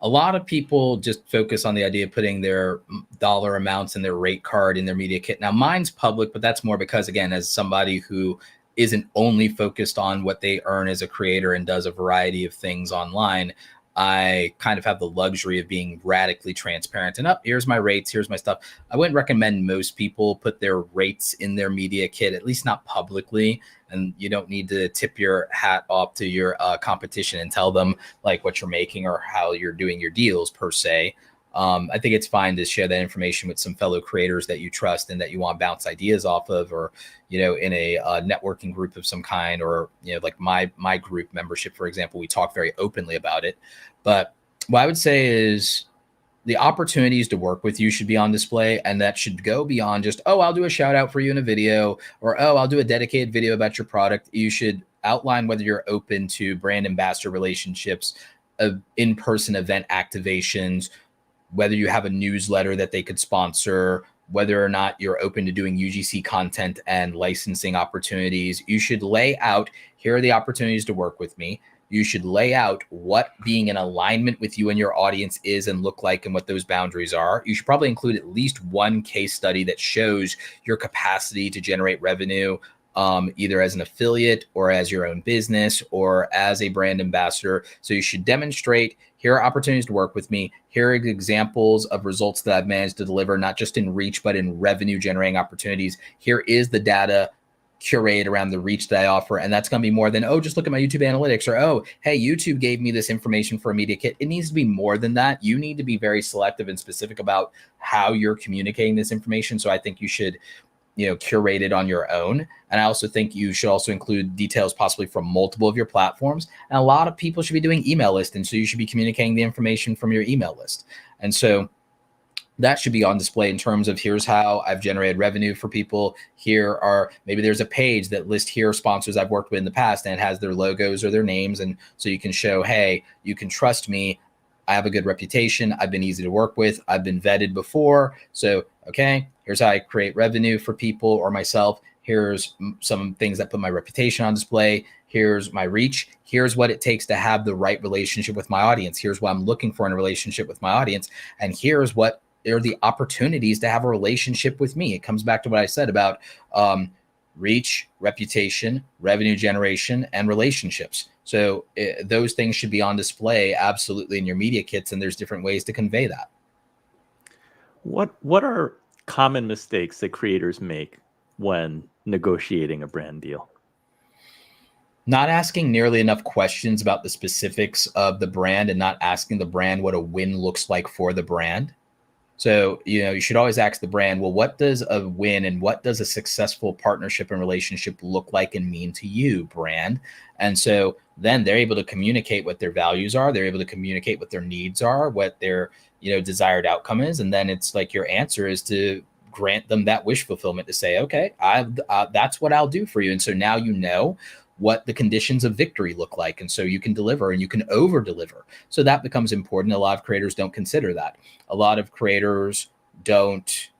a lot of people just focus on the idea of putting their dollar amounts and their rate card in their media kit. Now mine's public, but that's more because, again, as somebody who isn't only focused on what they earn as a creator and does a variety of things online, I kind of have the luxury of being radically transparent and here's my rates, here's my stuff. I wouldn't recommend most people put their rates in their media kit, at least not publicly. And you don't need to tip your hat off to your competition and tell them like what you're making or how you're doing your deals per se. I think it's fine to share that information with some fellow creators that you trust and that you want to bounce ideas off of, or, in a networking group of some kind, or, like my group membership, for example, we talk very openly about it. But what I would say is the opportunities to work with you should be on display, and that should go beyond just, oh, I'll do a shout out for you in a video, or, oh, I'll do a dedicated video about your product. You should outline whether you're open to brand ambassador relationships, in-person event activations, whether you have a newsletter that they could sponsor, whether or not you're open to doing UGC content and licensing opportunities. You should lay out, here are the opportunities to work with me. You should lay out what being in alignment with you and your audience is and look like, and what those boundaries are. You should probably include at least one case study that shows your capacity to generate revenue, either as an affiliate or as your own business or as a brand ambassador. So you should demonstrate, here are opportunities to work with me. Here are examples of results that I've managed to deliver, not just in reach, but in revenue generating opportunities. Here is the data curate around the reach that I offer. And that's going to be more than, oh, just look at my YouTube analytics, or, oh, hey, YouTube gave me this information for a media kit. It needs to be more than that. You need to be very selective and specific about how you're communicating this information. So I think you should, curate it on your own. And I also think you should also include details possibly from multiple of your platforms. And a lot of people should be doing email lists. And so you should be communicating the information from your email list. And so that should be on display in terms of, here's how I've generated revenue for people. Here are, maybe there's a page that lists here sponsors I've worked with in the past, and it has their logos or their names. And so you can show, hey, you can trust me. I have a good reputation. I've been easy to work with. I've been vetted before. So, okay, here's how I create revenue for people or myself. Here's some things that put my reputation on display. Here's my reach. Here's what it takes to have the right relationship with my audience. Here's what I'm looking for in a relationship with my audience. And here's what are the opportunities to have a relationship with me. It comes back to what I said about reach, reputation, revenue generation, and relationships. So those things should be on display absolutely in your media kits, and there's different ways to convey that. What are common mistakes that creators make when negotiating a brand deal? Not asking nearly enough questions about the specifics of the brand, and not asking the brand what a win looks like for the brand. So, you should always ask the brand, well, what does a win and what does a successful partnership and relationship look like and mean to you, brand? And so then they're able to communicate what their values are. They're able to communicate what their needs are, what their, desired outcome is. And then it's like your answer is to grant them that wish fulfillment, to say, okay, that's what I'll do for you. And so now you know what the conditions of victory look like. And so you can deliver and you can over deliver. So that becomes important. A lot of creators don't consider that. A lot of creators don't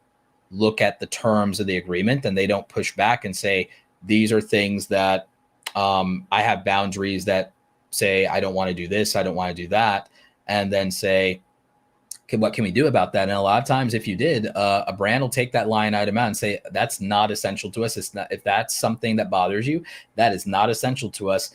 look at the terms of the agreement, and they don't push back and say, these are things that I have boundaries that say, I don't want to do this, I don't want to do that. And then say, what can we do about that? And a lot of times, if you did, a brand will take that line item out and say, that's not essential to us. It's not, if that's something that bothers you, that is not essential to us.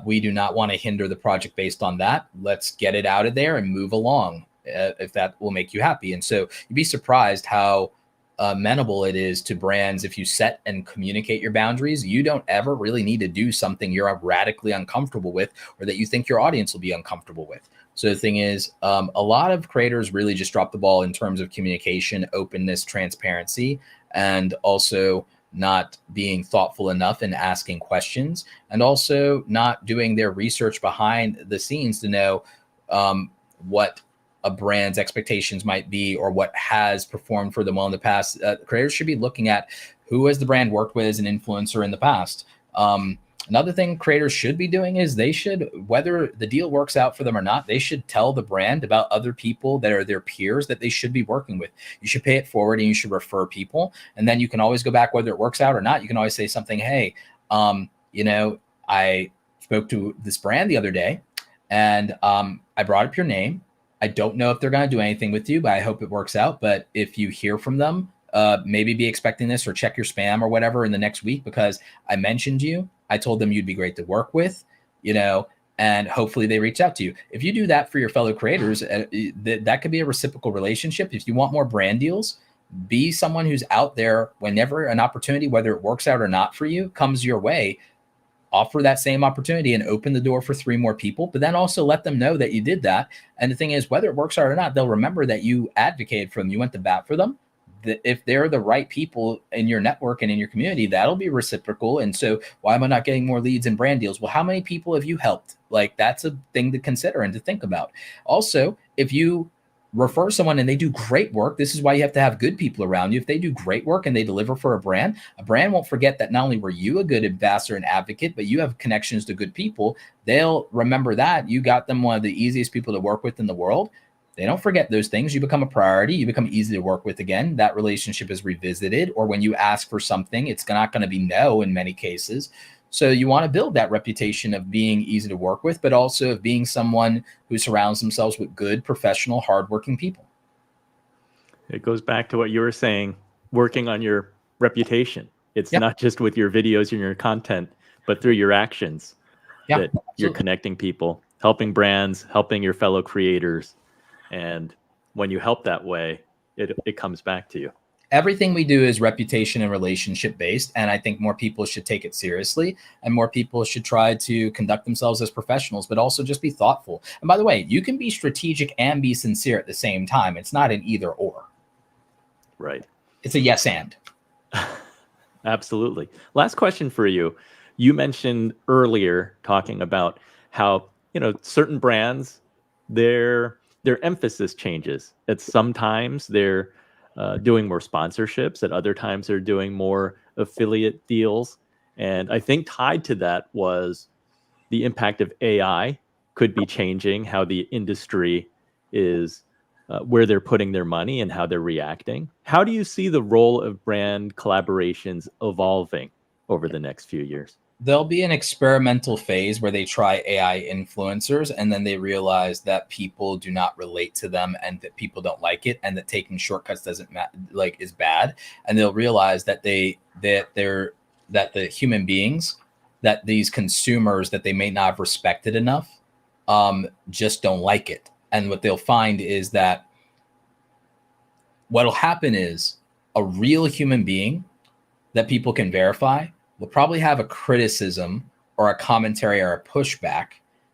We do not want to hinder the project based on that. Let's get it out of there and move along, if that will make you happy. And so you'd be surprised how amenable it is to brands. If you set and communicate your boundaries, you don't ever really need to do something you're radically uncomfortable with, or that you think your audience will be uncomfortable with. So the thing is, a lot of creators really just drop the ball in terms of communication, openness, transparency, and also not being thoughtful enough in asking questions, and also not doing their research behind the scenes to know what a brand's expectations might be, or what has performed for them well in the past. Creators should be looking at, who has the brand worked with as an influencer in the past. Another thing creators should be doing is, they should, whether the deal works out for them or not, they should tell the brand about other people that are their peers that they should be working with. You should pay it forward, and you should refer people. And then you can always go back, whether it works out or not. You can always say something, hey, I spoke to this brand the other day, and I brought up your name. I don't know if they're going to do anything with you, but I hope it works out. But if you hear from them, maybe be expecting this, or check your spam or whatever in the next week, because I mentioned you. I told them you'd be great to work with, and hopefully they reach out to you. If you do that for your fellow creators, that could be a reciprocal relationship. If you want more brand deals, be someone who's out there whenever an opportunity, whether it works out or not for you, comes your way. Offer that same opportunity and open the door for 3 more people, but then also let them know that you did that. And the thing is, whether it works out or not, they'll remember that you advocated for them, you went to bat for them. That if they're the right people in your network and in your community, that'll be reciprocal. And so why am I not getting more leads and brand deals? Well, how many people have you helped? Like, that's a thing to consider and to think about. Also, if you refer someone and they do great work, this is why you have to have good people around you. If they do great work and they deliver for a brand won't forget that not only were you a good ambassador and advocate, but you have connections to good people. They'll remember that you got them one of the easiest people to work with in the world. They don't forget those things. You become a priority. You become easy to work with again. That relationship is revisited. Or when you ask for something, it's not going to be no in many cases. So you want to build that reputation of being easy to work with, but also of being someone who surrounds themselves with good, professional, hardworking people. It goes back to what you were saying, working on your reputation. It's not just with your videos and your content, but through your actions that you're connecting people, helping brands, helping your fellow creators. And when you help that way, it comes back to you. Everything we do is reputation and relationship based. And I think more people should take it seriously, and more people should try to conduct themselves as professionals, but also just be thoughtful. And by the way, you can be strategic and be sincere at the same time. It's not an either or. Right. It's a yes and. Absolutely. Last question for you. You mentioned earlier talking about how, certain brands, their emphasis changes. At sometimes they're doing more sponsorships. At other times they're doing more affiliate deals. And I think tied to that was the impact of AI could be changing how the industry is, where they're putting their money and how they're reacting. How do you see the role of brand collaborations evolving over the next few years? There'll be an experimental phase where they try AI influencers, and then they realize that people do not relate to them and that people don't like it, and that taking shortcuts is bad. And they'll realize that the human beings, that these consumers that they may not have respected enough, just don't like it. And what they'll find is that what'll happen is a real human being that people can verify will probably have a criticism or a commentary or a pushback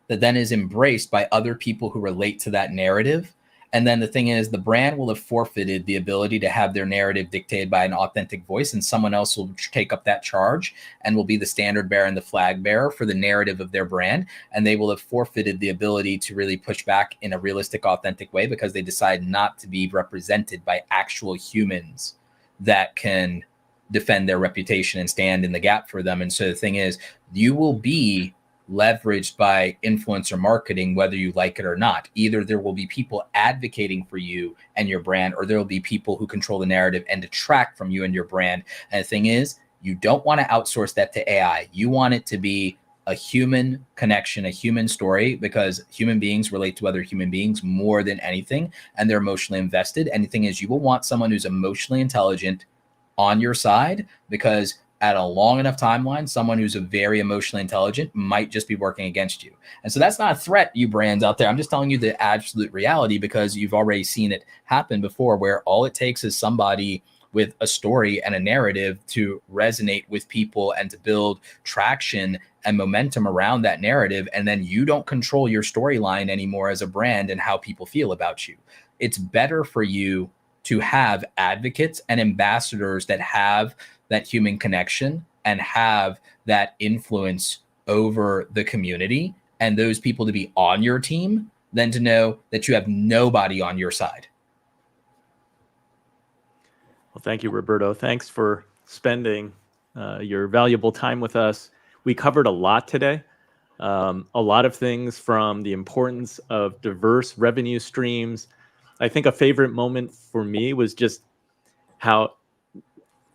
that then is embraced by other people who relate to that narrative. And then the thing is, the brand will have forfeited the ability to have their narrative dictated by an authentic voice, and someone else will take up that charge and will be the standard bearer and the flag bearer for the narrative of their brand. And they will have forfeited the ability to really push back in a realistic, authentic way, because they decide not to be represented by actual humans that can defend their reputation and stand in the gap for them. And so the thing is, you will be leveraged by influencer marketing, whether you like it or not. Either there will be people advocating for you and your brand, or there will be people who control the narrative and detract from you and your brand. And the thing is, you don't want to outsource that to AI. You want it to be a human connection, a human story, because human beings relate to other human beings more than anything, and they're emotionally invested. And the thing is, you will want someone who's emotionally intelligent on your side, because at a long enough timeline, someone who's a very emotionally intelligent might just be working against you. And so that's not a threat, you brands out there. I'm just telling you the absolute reality, because you've already seen it happen before, where all it takes is somebody with a story and a narrative to resonate with people and to build traction and momentum around that narrative. And then you don't control your storyline anymore as a brand and how people feel about you. It's better for you to have advocates and ambassadors that have that human connection and have that influence over the community, and those people to be on your team, than to know that you have nobody on your side. Well, thank you, Roberto. Thanks for spending your valuable time with us. We covered a lot today. A lot of things, from the importance of diverse revenue streams. I think a favorite moment for me was just how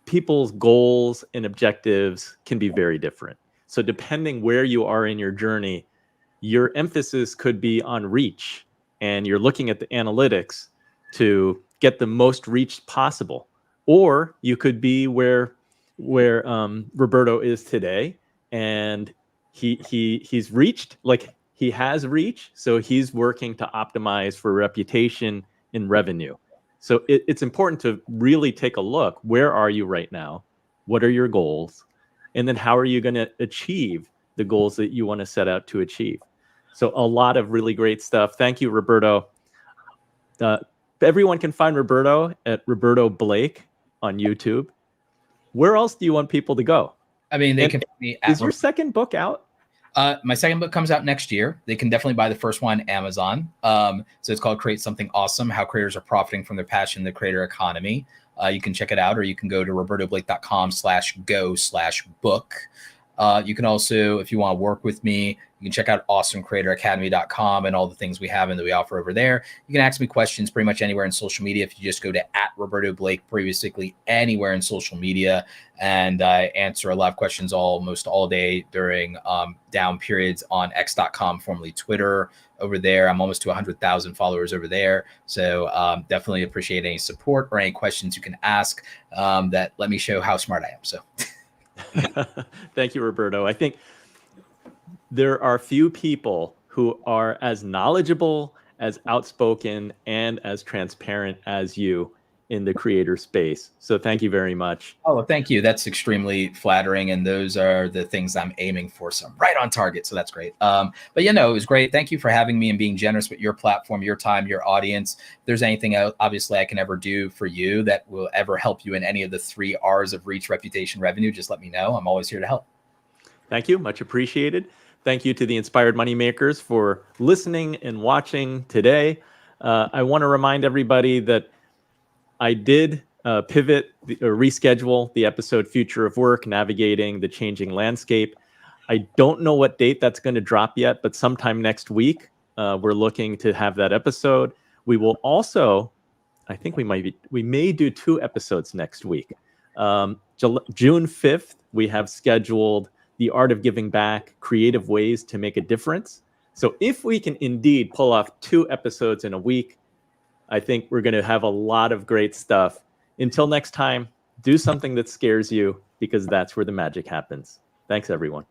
people's goals and objectives can be very different. So depending where you are in your journey, your emphasis could be on reach and you're looking at the analytics to get the most reach possible. Or you could be where Roberto is today, and he's reached, like he has reach, so he's working to optimize for reputation and revenue. So it's important to really take a look. Where are you right now? What are your goals? And then how are you going to achieve the goals that you want to set out to achieve? So a lot of really great stuff. Thank you, Roberto. Everyone can find Roberto at Roberto Blake on YouTube. Where else do you want people to go? I mean, they can find me at Is your second book out? My second book comes out next year. They can definitely buy the first one on Amazon. So it's called Create Something Awesome, How Creators Are Profiting from Their Passion in the Creator Economy. You can check it out, or you can go to robertoblake.com/go/book. You can also, if you want to work with me, you can check out awesomecreatoracademy.com and all the things we have and that we offer over there. You can ask me questions pretty much anywhere in social media. If you just go to @Roberto Blake, basically anywhere in social media, and I answer a lot of questions almost all day during down periods on x.com, formerly Twitter. Over there, I'm almost to 100,000 followers over there. So definitely appreciate any support or any questions you can ask that let me show how smart I am. So. Thank you, Roberto. I think there are few people who are as knowledgeable, as outspoken, and as transparent as you in the creator space. So thank you very much. Oh, thank you. That's extremely flattering. And those are the things I'm aiming for. So I'm right on target. So that's great. But it was great. Thank you for having me and being generous with your platform, your time, your audience. If there's anything obviously I can ever do for you that will ever help you in any of the 3 R's of reach, reputation, revenue, just let me know. I'm always here to help. Thank you. Much appreciated. Thank you to the Inspired Moneymakers for listening and watching today. I want to remind everybody that I did pivot or reschedule the episode Future of Work, Navigating the Changing Landscape. I don't know what date that's going to drop yet, but sometime next week, we're looking to have that episode. We will also, I think we may do 2 episodes next week. June 5th, we have scheduled The Art of Giving Back, Creative Ways to Make a Difference. So if we can indeed pull off 2 episodes in a week, I think we're going to have a lot of great stuff. Until next time, do something that scares you, because that's where the magic happens. Thanks, everyone.